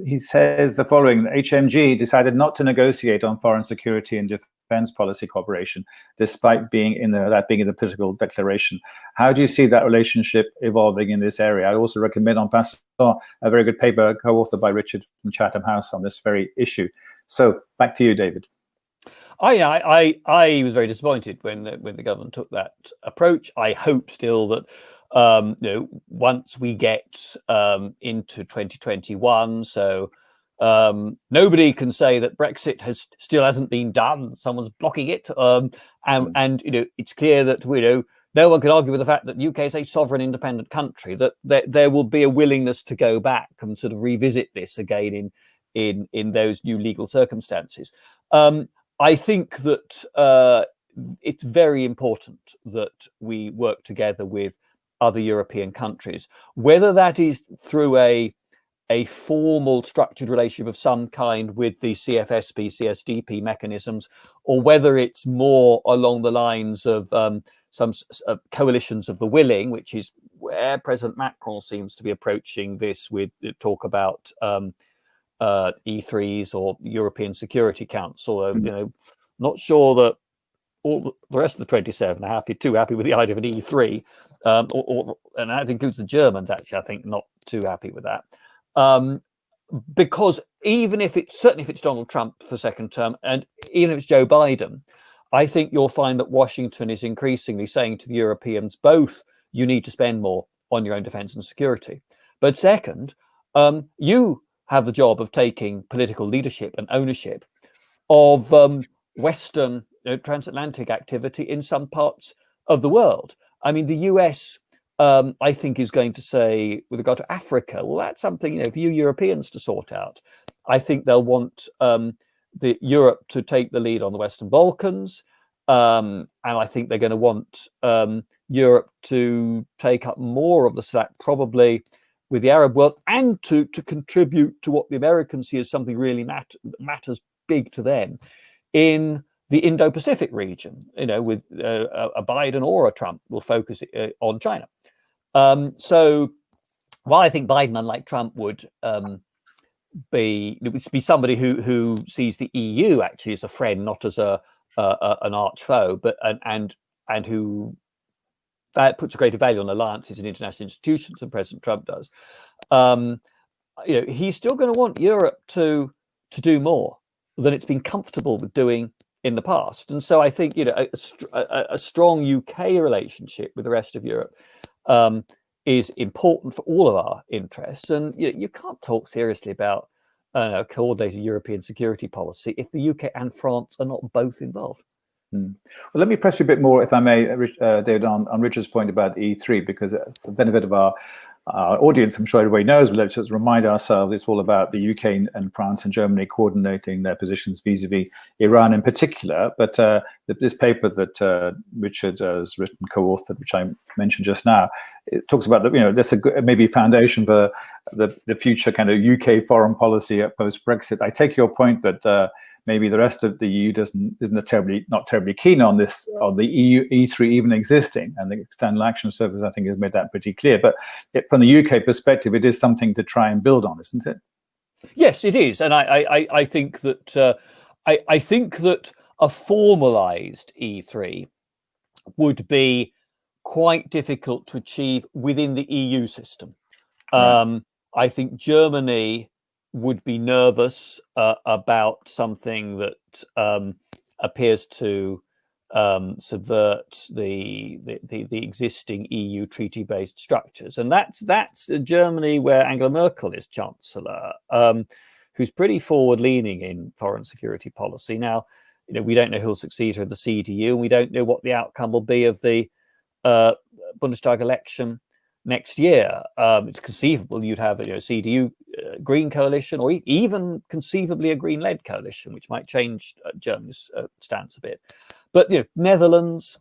He says the following: HMG decided not to negotiate on foreign security and defence policy cooperation, despite being in the political declaration. How do you see that relationship evolving in this area? I also recommend en passant a very good paper co-authored by Richard from Chatham House on this very issue. So back to you, David. I was very disappointed when the government took that approach. I hope still that once we get into 2021, so nobody can say that Brexit still hasn't been done. Someone's blocking it, and it's clear that no one can argue with the fact that the UK is a sovereign, independent country. That there will be a willingness to go back and sort of revisit this again in those new legal circumstances. I think that it's very important that we work together with other European countries, whether that is through a formal structured relationship of some kind with the CFSP, CSDP mechanisms, or whether it's more along the lines of some coalitions of the willing, which is where President Macron seems to be approaching this with talk about E3s or European Security Council. Not sure that all the rest of the 27 are too happy with the idea of an E3, and that includes the Germans. Actually, I think not too happy with that, because certainly if it's Donald Trump for second term, and even if it's Joe Biden, I think you'll find that Washington is increasingly saying to the Europeans, both, you need to spend more on your own defence and security, but second, you have the job of taking political leadership and ownership of Western transatlantic activity in some parts of the world. I mean, the US, I think, is going to say, with regard to Africa, well, that's something for you Europeans to sort out. I think they'll want Europe to take the lead on the Western Balkans, and I think they're going to want Europe to take up more of the slack, probably with the Arab world, and to contribute to what the Americans see as something really matters big to them in the Indo-Pacific region, with a Biden or a Trump will focus on China. So while I think Biden, unlike Trump, would be somebody who sees the EU actually as a friend, not as an arch foe, but and who puts a greater value on alliances and international institutions than President Trump does. He's still going to want Europe to do more than it's been comfortable with doing in the past. And so I think a strong UK relationship with the rest of Europe is important for all of our interests. And you can't talk seriously about a coordinated European security policy if the UK and France are not both involved. Well, let me press you a bit more, if I may, David, on Richard's point about E3, because for the benefit of our audience, I'm sure everybody knows, but let's just remind ourselves it's all about the UK and France and Germany coordinating their positions vis-a-vis Iran in particular. But this paper that Richard has written, co-authored, which I mentioned just now, it talks about that's a good, maybe foundation for the future kind of UK foreign policy post-Brexit. I take your point that maybe the rest of the EU isn't not terribly keen on this, on the EU E3 even existing, and the External Action Service, I think, has made that pretty clear. But from the UK perspective, it is something to try and build on, isn't it? Yes, it is, and I think that I think that a formalised E3 would be quite difficult to achieve within the EU system. Right. I think Germany would be nervous about something that appears to subvert the existing EU treaty-based structures, and that's Germany, where Angela Merkel is Chancellor, who's pretty forward-leaning in foreign security policy. Now, we don't know who'll succeed her in the CDU, and we don't know what the outcome will be of the Bundestag election next year. It's conceivable you'd have a CDU Green coalition, or even conceivably a Green-led coalition, which might change Germany's stance a bit. But Netherlands,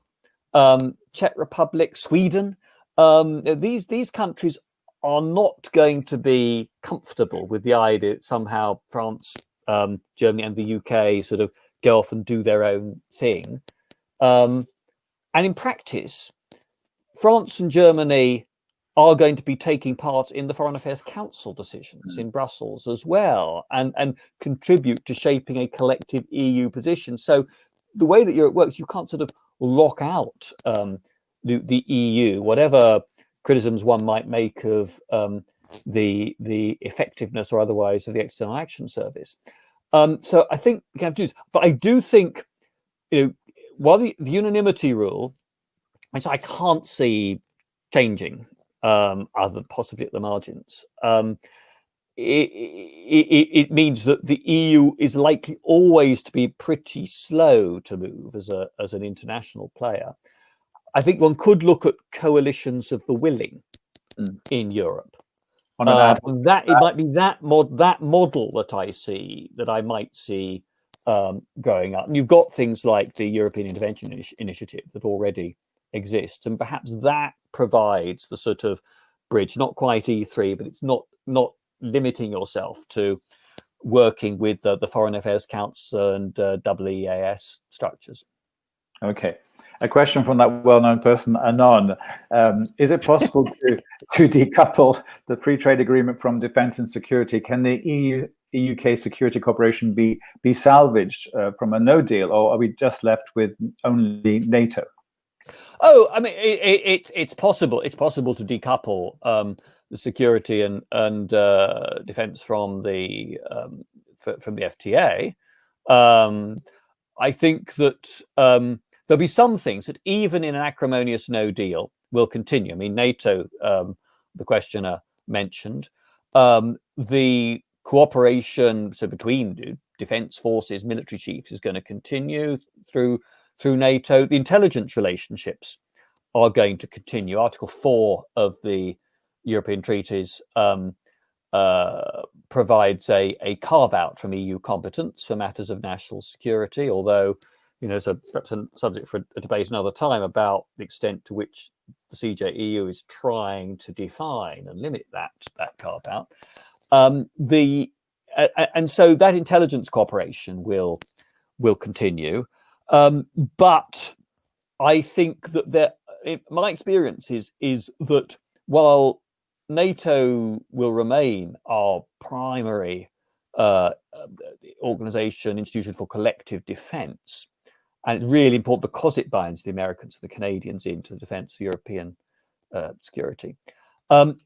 Czech Republic, Sweden, these countries are not going to be comfortable with the idea that somehow France, Germany, and the UK sort of go off and do their own thing. And in practice, France and Germany are going to be taking part in the Foreign Affairs Council decisions in Brussels as well, and contribute to shaping a collective EU position. So the way that Europe works, you can't sort of lock out the EU, whatever criticisms one might make of the effectiveness or otherwise of the External Action Service. So I think we can have to do this. But I do think, while the unanimity rule, which I can't see changing, other possibly at the margins, it means that the EU is likely always to be pretty slow to move as an international player. I think one could look at coalitions of the willing in Europe. That it might be that model that I might see growing up. And you've got things like the European Intervention Initiative that already exists, and perhaps that provides the sort of bridge, not quite E3, but it's not limiting yourself to working with the Foreign Affairs Council and EEAS structures. Okay. A question from that well-known person, Anon. Is it possible to decouple the free trade agreement from defense and security? Can the EU-UK security cooperation be salvaged from a no deal, or are we just left with only NATO? Oh, I mean, it's possible. It's possible to decouple the security and defense from the FTA. I think that there'll be some things that even in an acrimonious no deal will continue. I mean, NATO, the questioner mentioned, the cooperation between defense forces, military chiefs is going to continue through NATO. The intelligence relationships are going to continue. Article 4 of the European treaties provides a carve-out from EU competence for matters of national security, although there's perhaps a subject for a debate another time about the extent to which the CJEU is trying to define and limit that carve-out. And so that intelligence cooperation will continue. But I think that my experience is that while NATO will remain our primary organization, institution for collective defense, and it's really important because it binds the Americans and the Canadians into the defense of European security.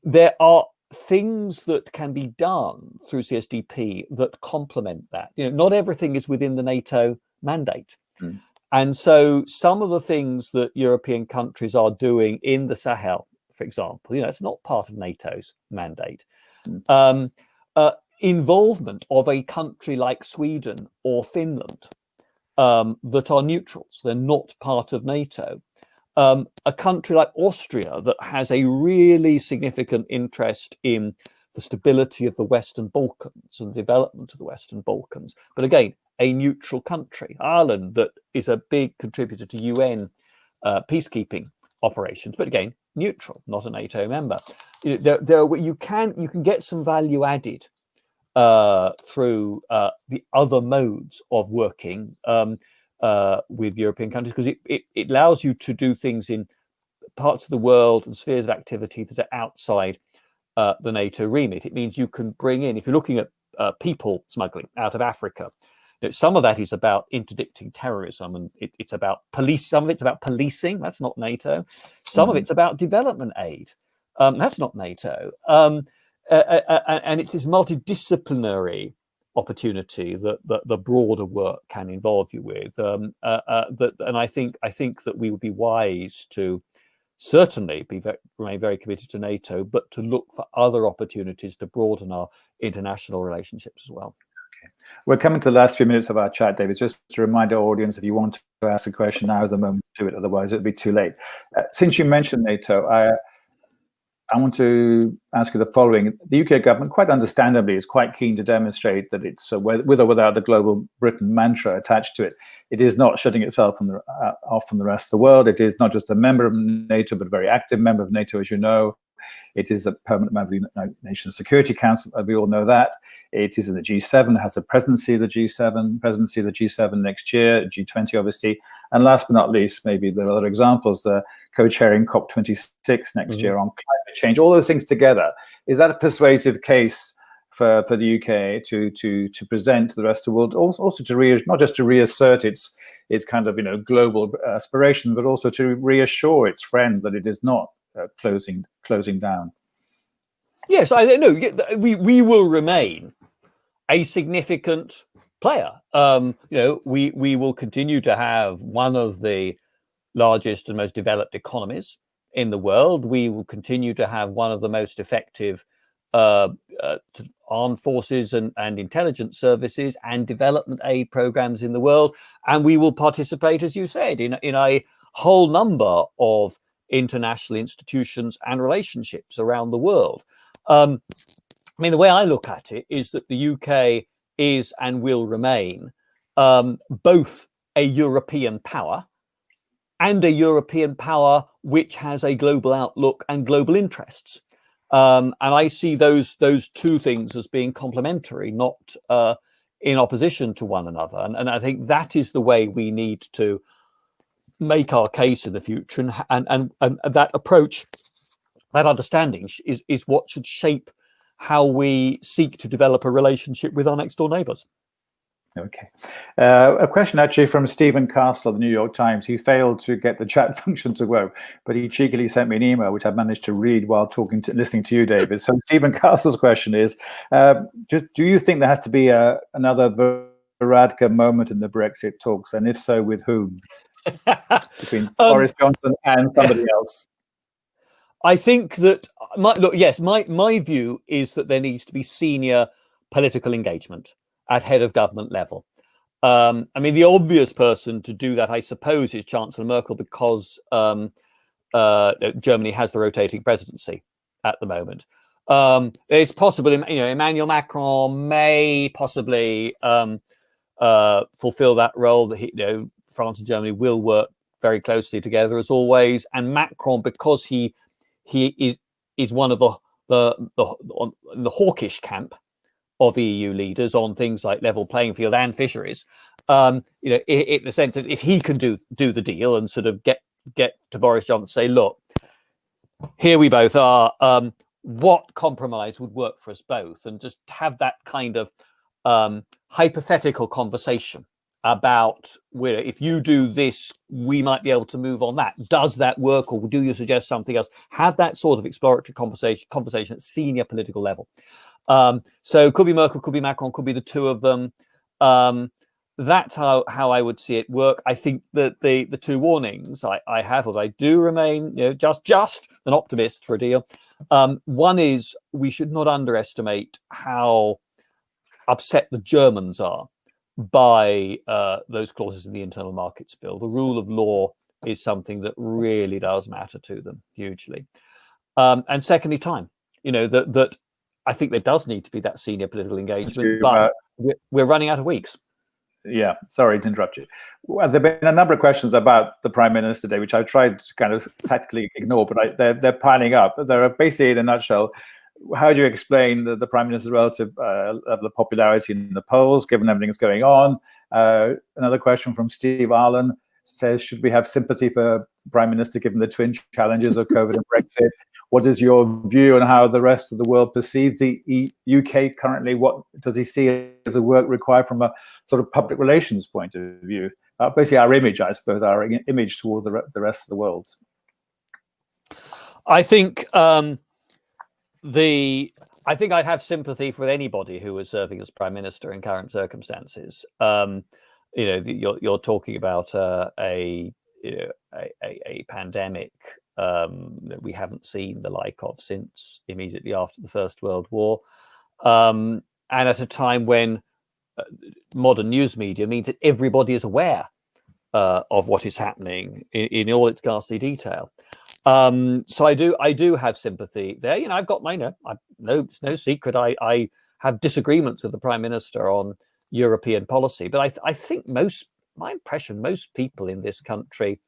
There are things that can be done through CSDP that complement that. Not everything is within the NATO mandate. And so some of the things that European countries are doing in the Sahel, for example, it's not part of NATO's mandate. Involvement of a country like Sweden or Finland that are neutrals, they're not part of NATO. A country like Austria that has a really significant interest in the stability of the Western Balkans and the development of the Western Balkans. But again, a neutral country. Ireland, that is a big contributor to UN peacekeeping operations, but again, neutral, not a NATO member. You can get some value added through the other modes of working with European countries, because it allows you to do things in parts of the world and spheres of activity that are outside the NATO remit. It means you can bring in, if you're looking at people smuggling out of Africa, some of that is about interdicting terrorism, and it's about police. Some of it's about policing. That's not NATO. Some of it's about development aid. That's not NATO. And it's this multidisciplinary opportunity that the broader work can involve you with. And I think that we would be wise to certainly remain very committed to NATO, but to look for other opportunities to broaden our international relationships as well. We're coming to the last few minutes of our chat, David. Just to remind our audience, if you want to ask a question, now is the moment to do it. Otherwise, it'll be too late. Since you mentioned NATO, I want to ask you the following. The UK government, quite understandably, is quite keen to demonstrate that it's, with or without the global Britain mantra attached to it, it is not shutting itself off from the rest of the world. It is not just a member of NATO, but a very active member of NATO, as you know. It is a permanent member of the United Nations Security Council. We all know that. It is in the G7, has the presidency of the G7 next year, G20, obviously. And last but not least, maybe there are other examples, co-chairing COP26 next year on climate change. All those things together. Is that a persuasive case for the UK to present to the rest of the world, also to not just to reassert its kind of global aspiration, but also to reassure its friend that it is not closing down? Yes, I know. We will remain a significant player. We will continue to have one of the largest and most developed economies in the world. We will continue to have one of the most effective armed forces and intelligence services and development aid programs in the world. And we will participate, as you said, in a whole number of international institutions and relationships around the world. The way I look at it is that the UK is and will remain both a European power and a European power which has a global outlook and global interests. And I see those two things as being complementary, not in opposition to one another. And I think that is the way we need to make our case in the future. And that approach, that understanding is what should shape how we seek to develop a relationship with our next door neighbours. Okay. A question actually from Stephen Castle of the New York Times. He failed to get the chat function to work, but he cheekily sent me an email, which I managed to read while listening to you, David. So Stephen Castle's question is, do you think there has to be another Varadkar moment in the Brexit talks? And if so, with whom? Between Boris Johnson and somebody else? I think that, my view is that there needs to be senior political engagement at head of government level. The obvious person to do that, I suppose, is Chancellor Merkel, because Germany has the rotating presidency at the moment. It's possible, Emmanuel Macron may possibly fulfill that role. That France and Germany will work very closely together as always. And Macron, because he is one of the hawkish camp of EU leaders on things like level playing field and fisheries, In the sense that if he can do the deal and sort of get to Boris Johnson, say, look, here we both are. What compromise would work for us both, and just have that kind of hypothetical conversation about where if you do this, we might be able to move on that. Does that work, or do you suggest something else? Have that sort of exploratory conversation at senior political level. So could be Merkel, could be Macron, could be the two of them. That's how I would see it work. I think that the two warnings I have, although I do remain just an optimist for a deal. One is we should not underestimate how upset the Germans are by those clauses in the internal markets bill. The rule of law is something that really does matter to them hugely. And secondly, time. That I think there does need to be that senior political engagement, but we're running out of weeks. Yeah, sorry to interrupt you. Well, there have been a number of questions about the Prime Minister today, which I tried to kind of tactically ignore, but they're piling up. They're basically, in a nutshell, how do you explain the Prime Minister's relative level of popularity in the polls, given everything that's going on? Another question from Steve Arlen says, should we have sympathy for the Prime Minister given the twin challenges of COVID and Brexit? What is your view on how the rest of the world perceives the UK currently? What does he see as the work required from a sort of public relations point of view? Basically, our image, I suppose, our image toward the rest of the world. I think I think I'd have sympathy for anybody who was serving as Prime Minister in current circumstances. You're talking about a pandemic that we haven't seen the like of since immediately after the First World War, and at a time when modern news media means that everybody is aware of what is happening in all its ghastly detail. So I do have sympathy there. I've got it's no secret I have disagreements with the Prime Minister on European policy, but I think my impression, most people in this country,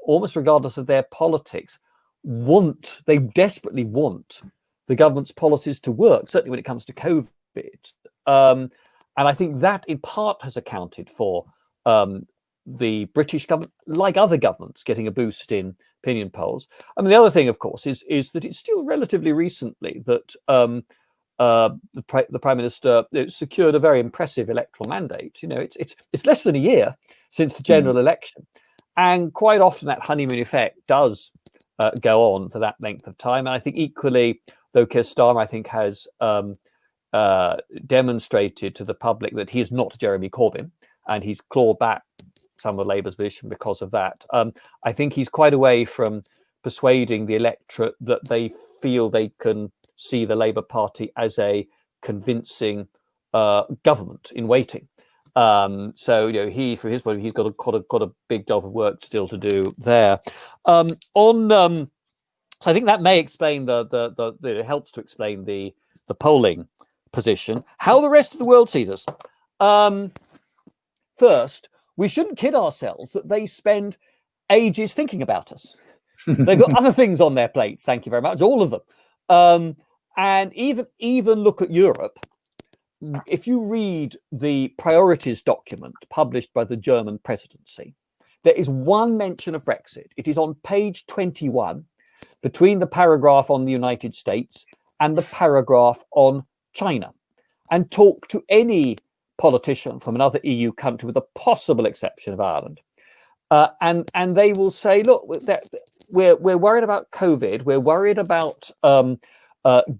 almost regardless of their politics, they desperately want the government's policies to work, certainly when it comes to COVID. And I think that in part has accounted for the British government, like other governments, getting a boost in opinion polls. I mean, the other thing, of course, is that it's still relatively recently that the Prime Minister secured a very impressive electoral mandate. It's less than a year since the general election. And quite often that honeymoon effect does go on for that length of time. And I think equally, though Keir Starmer, I think, has demonstrated to the public that he is not Jeremy Corbyn, and he's clawed back some of Labour's position because of that. I think he's quite away from persuading the electorate that they feel they can see the Labour Party as a convincing government in waiting. So he, from his point of view, he's got a big job of work still to do there. So I think that may explain it helps to explain the polling position. How the rest of the world sees us. First, we shouldn't kid ourselves that they spend ages thinking about us. They've got other things on their plates. Thank you very much, all of them. And even look at Europe. If you read the priorities document published by the German presidency, there is one mention of Brexit. It is on page 21, between the paragraph on the United States and the paragraph on China. And talk to any politician from another EU country, with the possible exception of Ireland, and they will say, look, we're worried about COVID. We're worried about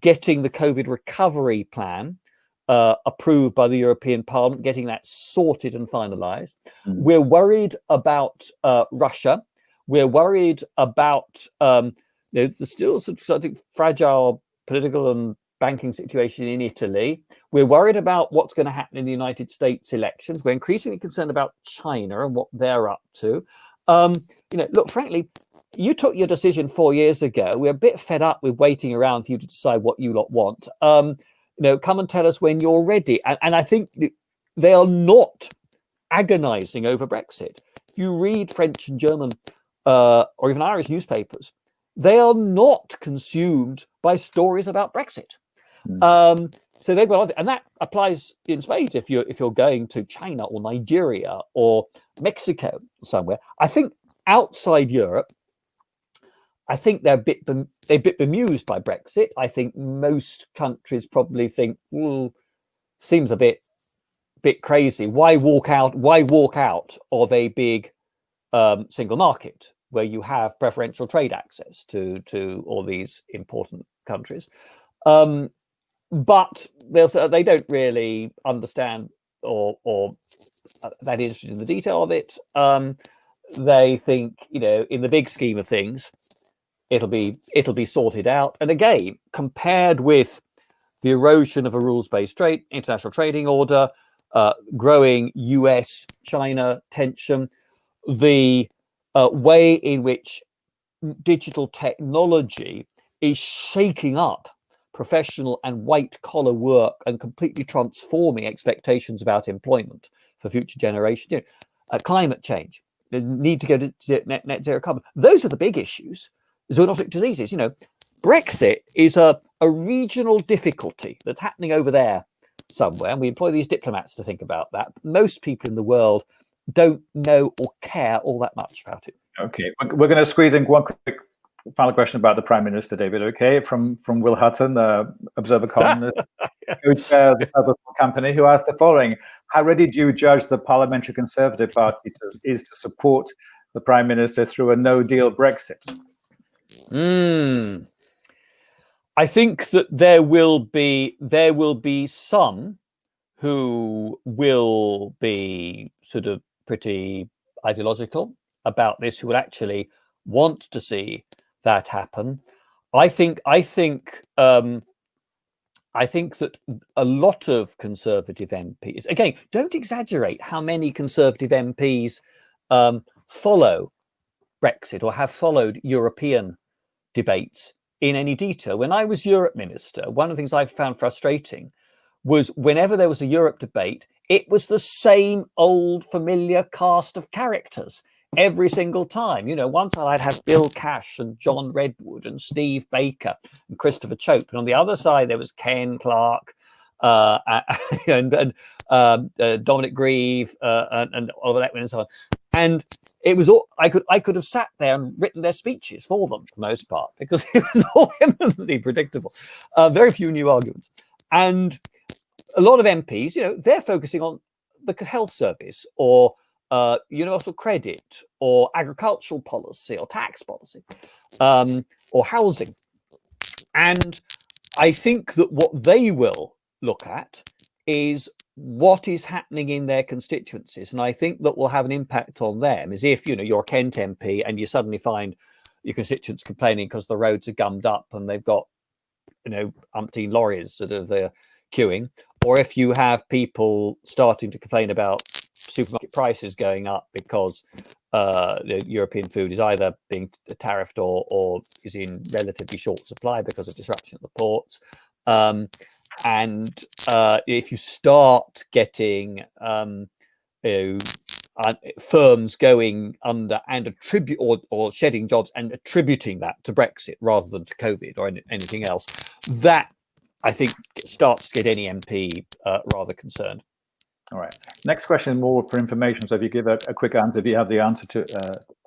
getting the COVID recovery plan approved by the European Parliament, getting that sorted and finalized. We're worried about Russia. We're worried about there's still something fragile political and banking situation in Italy. We're worried about what's going to happen in the United States elections. We're increasingly concerned about China and what they're up to. Look, frankly, you took your decision 4 years ago. We're a bit fed up with waiting around for you to decide what you lot want. Come and tell us when you're ready. And I think they are not agonizing over Brexit. If you read French and German or even Irish newspapers, they are not consumed by stories about Brexit. so they've got, and that applies in spades if you're going to China or Nigeria or Mexico somewhere. I think outside Europe, I think they're a bit bemused by Brexit. I think most countries probably think, well, seems a bit crazy. Why walk out of a big single market where you have preferential trade access to all these important countries? But they don't really understand or that interested in the detail of it. They think, in the big scheme of things, it'll be sorted out. And again, compared with the erosion of a rules-based international trading order, growing US-China tension, the way in which digital technology is shaking up professional and white-collar work and completely transforming expectations about employment for future generations. Climate change, the need to go to net zero carbon. Those are the big issues. Zoonotic diseases. Brexit is a regional difficulty that's happening over there somewhere, and we employ these diplomats to think about that. Most people in the world don't know or care all that much about it. Okay, we're going to squeeze in one quick final question about the Prime Minister, David. Okay, from Will Hutton, Observer columnist, co-chair of the Salvaged company, who asked the following: how ready do you judge the Parliamentary Conservative Party is to support the Prime Minister through a no-deal Brexit? I think that there will be some who will be sort of pretty ideological about this, who will actually want to see that happen. I think that a lot of Conservative MPs, again, don't exaggerate how many Conservative MPs follow Brexit or have followed European debates in any detail. When I was Europe Minister, one of the things I found frustrating was whenever there was a Europe debate, it was the same old familiar cast of characters every single time. One side I'd have Bill Cash and John Redwood and Steve Baker and Christopher Chope, and on the other side there was Ken Clarke and Dominic Grieve and Oliver Letwin and so on. And it was all I could have sat there and written their speeches for them for the most part, because it was all eminently predictable. Very few new arguments, and a lot of MPs, they're focusing on the health service or universal credit or agricultural policy or tax policy or housing. And I think that what they will look at is what is happening in their constituencies. And I think that will have an impact on them, as if, you're a Kent MP and you suddenly find your constituents complaining because the roads are gummed up and they've got, umpteen lorries sort of queuing. Or if you have people starting to complain about supermarket prices going up because the European food is either being tariffed or is in relatively short supply because of disruption at the ports. And if you start getting firms going under and attribute or shedding jobs and attributing that to Brexit rather than to COVID or anything else, that I think starts to get any MP rather concerned. All right. Next question, more for information. So if you give a quick answer, if you have the answer to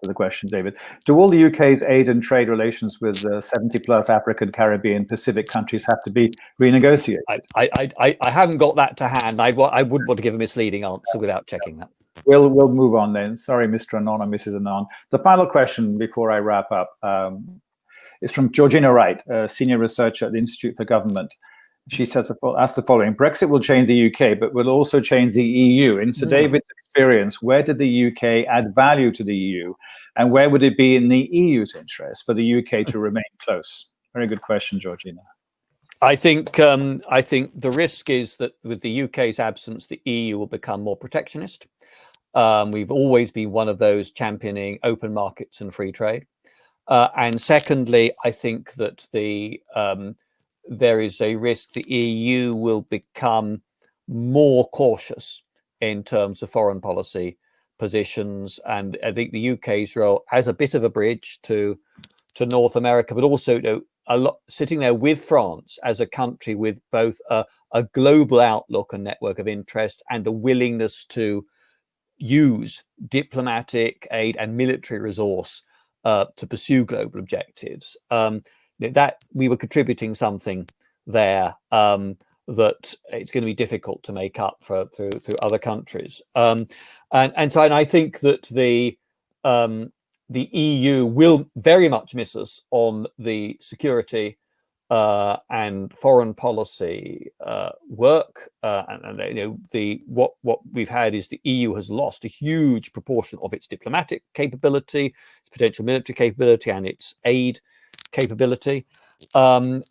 the question, David. Do all the UK's aid and trade relations with 70+ African, Caribbean, Pacific countries have to be renegotiated? I haven't got that to hand. I wouldn't want to give a misleading answer without checking that. We'll move on then. Sorry, Mr. Anon or Mrs. Anon. The final question before I wrap up is from Georgina Wright, a senior researcher at the Institute for Government. She says, asked the following: Brexit will change the UK, but will also change the EU. In Sir David's experience, where did the UK add value to the EU, and where would it be in the EU's interest for the UK to remain close? Very good question, Georgina. I think the risk is that with the UK's absence, the EU will become more protectionist. We've always been one of those championing open markets and free trade. And secondly, I think that there is a risk the EU will become more cautious in terms of foreign policy positions. And I think the UK's role as a bit of a bridge to North America, but also sitting there with France as a country with both a global outlook and network of interest and a willingness to use diplomatic aid and military resource to pursue global objectives. That we were contributing something there that it's going to be difficult to make up through other countries. And I think that the EU will very much miss us on the security and foreign policy work. What we've had is the EU has lost a huge proportion of its diplomatic capability, its potential military capability, and its aid capability. And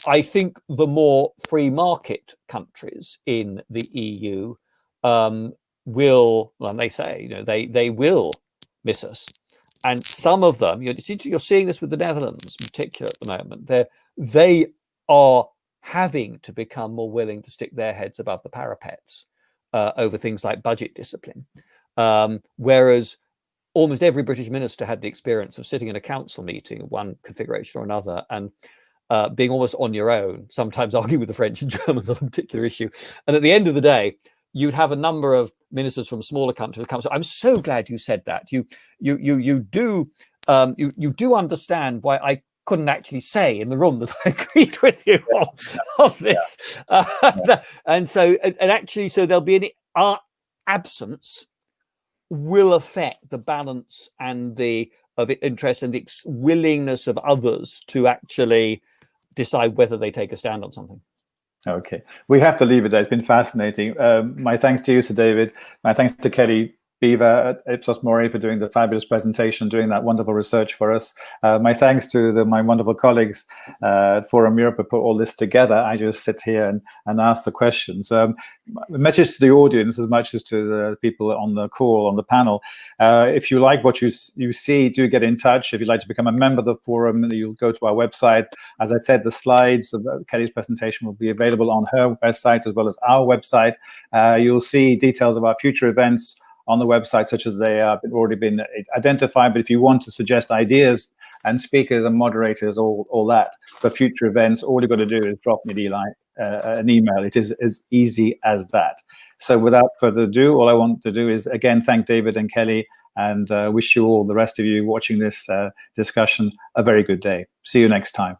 I think the more free market countries in the EU will, well, they say, they will miss us. And some of them, you're seeing this with the Netherlands in particular at the moment. They are having to become more willing to stick their heads above the parapets over things like budget discipline. Whereas almost every British minister had the experience of sitting in a council meeting, one configuration or another, and being almost on your own, sometimes arguing with the French and Germans on a particular issue. And at the end of the day, you'd have a number of ministers from smaller countries come. So I'm so glad you said that. You do understand why I couldn't actually say in the room that I agreed with you on this. And actually, so there'll be our absence will affect the balance and of interest and the willingness of others to actually decide whether they take a stand on something. Okay, we have to leave it there. It's been fascinating. My thanks to you, Sir David. My thanks to Kelly Beaver at Ipsos Mori for doing the fabulous presentation, doing that wonderful research for us. My thanks to my wonderful colleagues at Forum Europe who put all this together. I just sit here and ask the questions. The message to the audience, as much as to the people on the call, on the panel, if you like what you see, do get in touch. If you'd like to become a member of the forum, you'll go to our website. As I said, the slides of Kelly's presentation will be available on her website as well as our website. You'll see details of our future events on the website, such as they have already been identified. But if you want to suggest ideas and speakers and moderators, all that for future events, all you've got to do is drop me an email. It is as easy as that. So without further ado, all I want to do is again thank David and Kelly, and wish you all, the rest of you watching this discussion, a very good day. See you next time.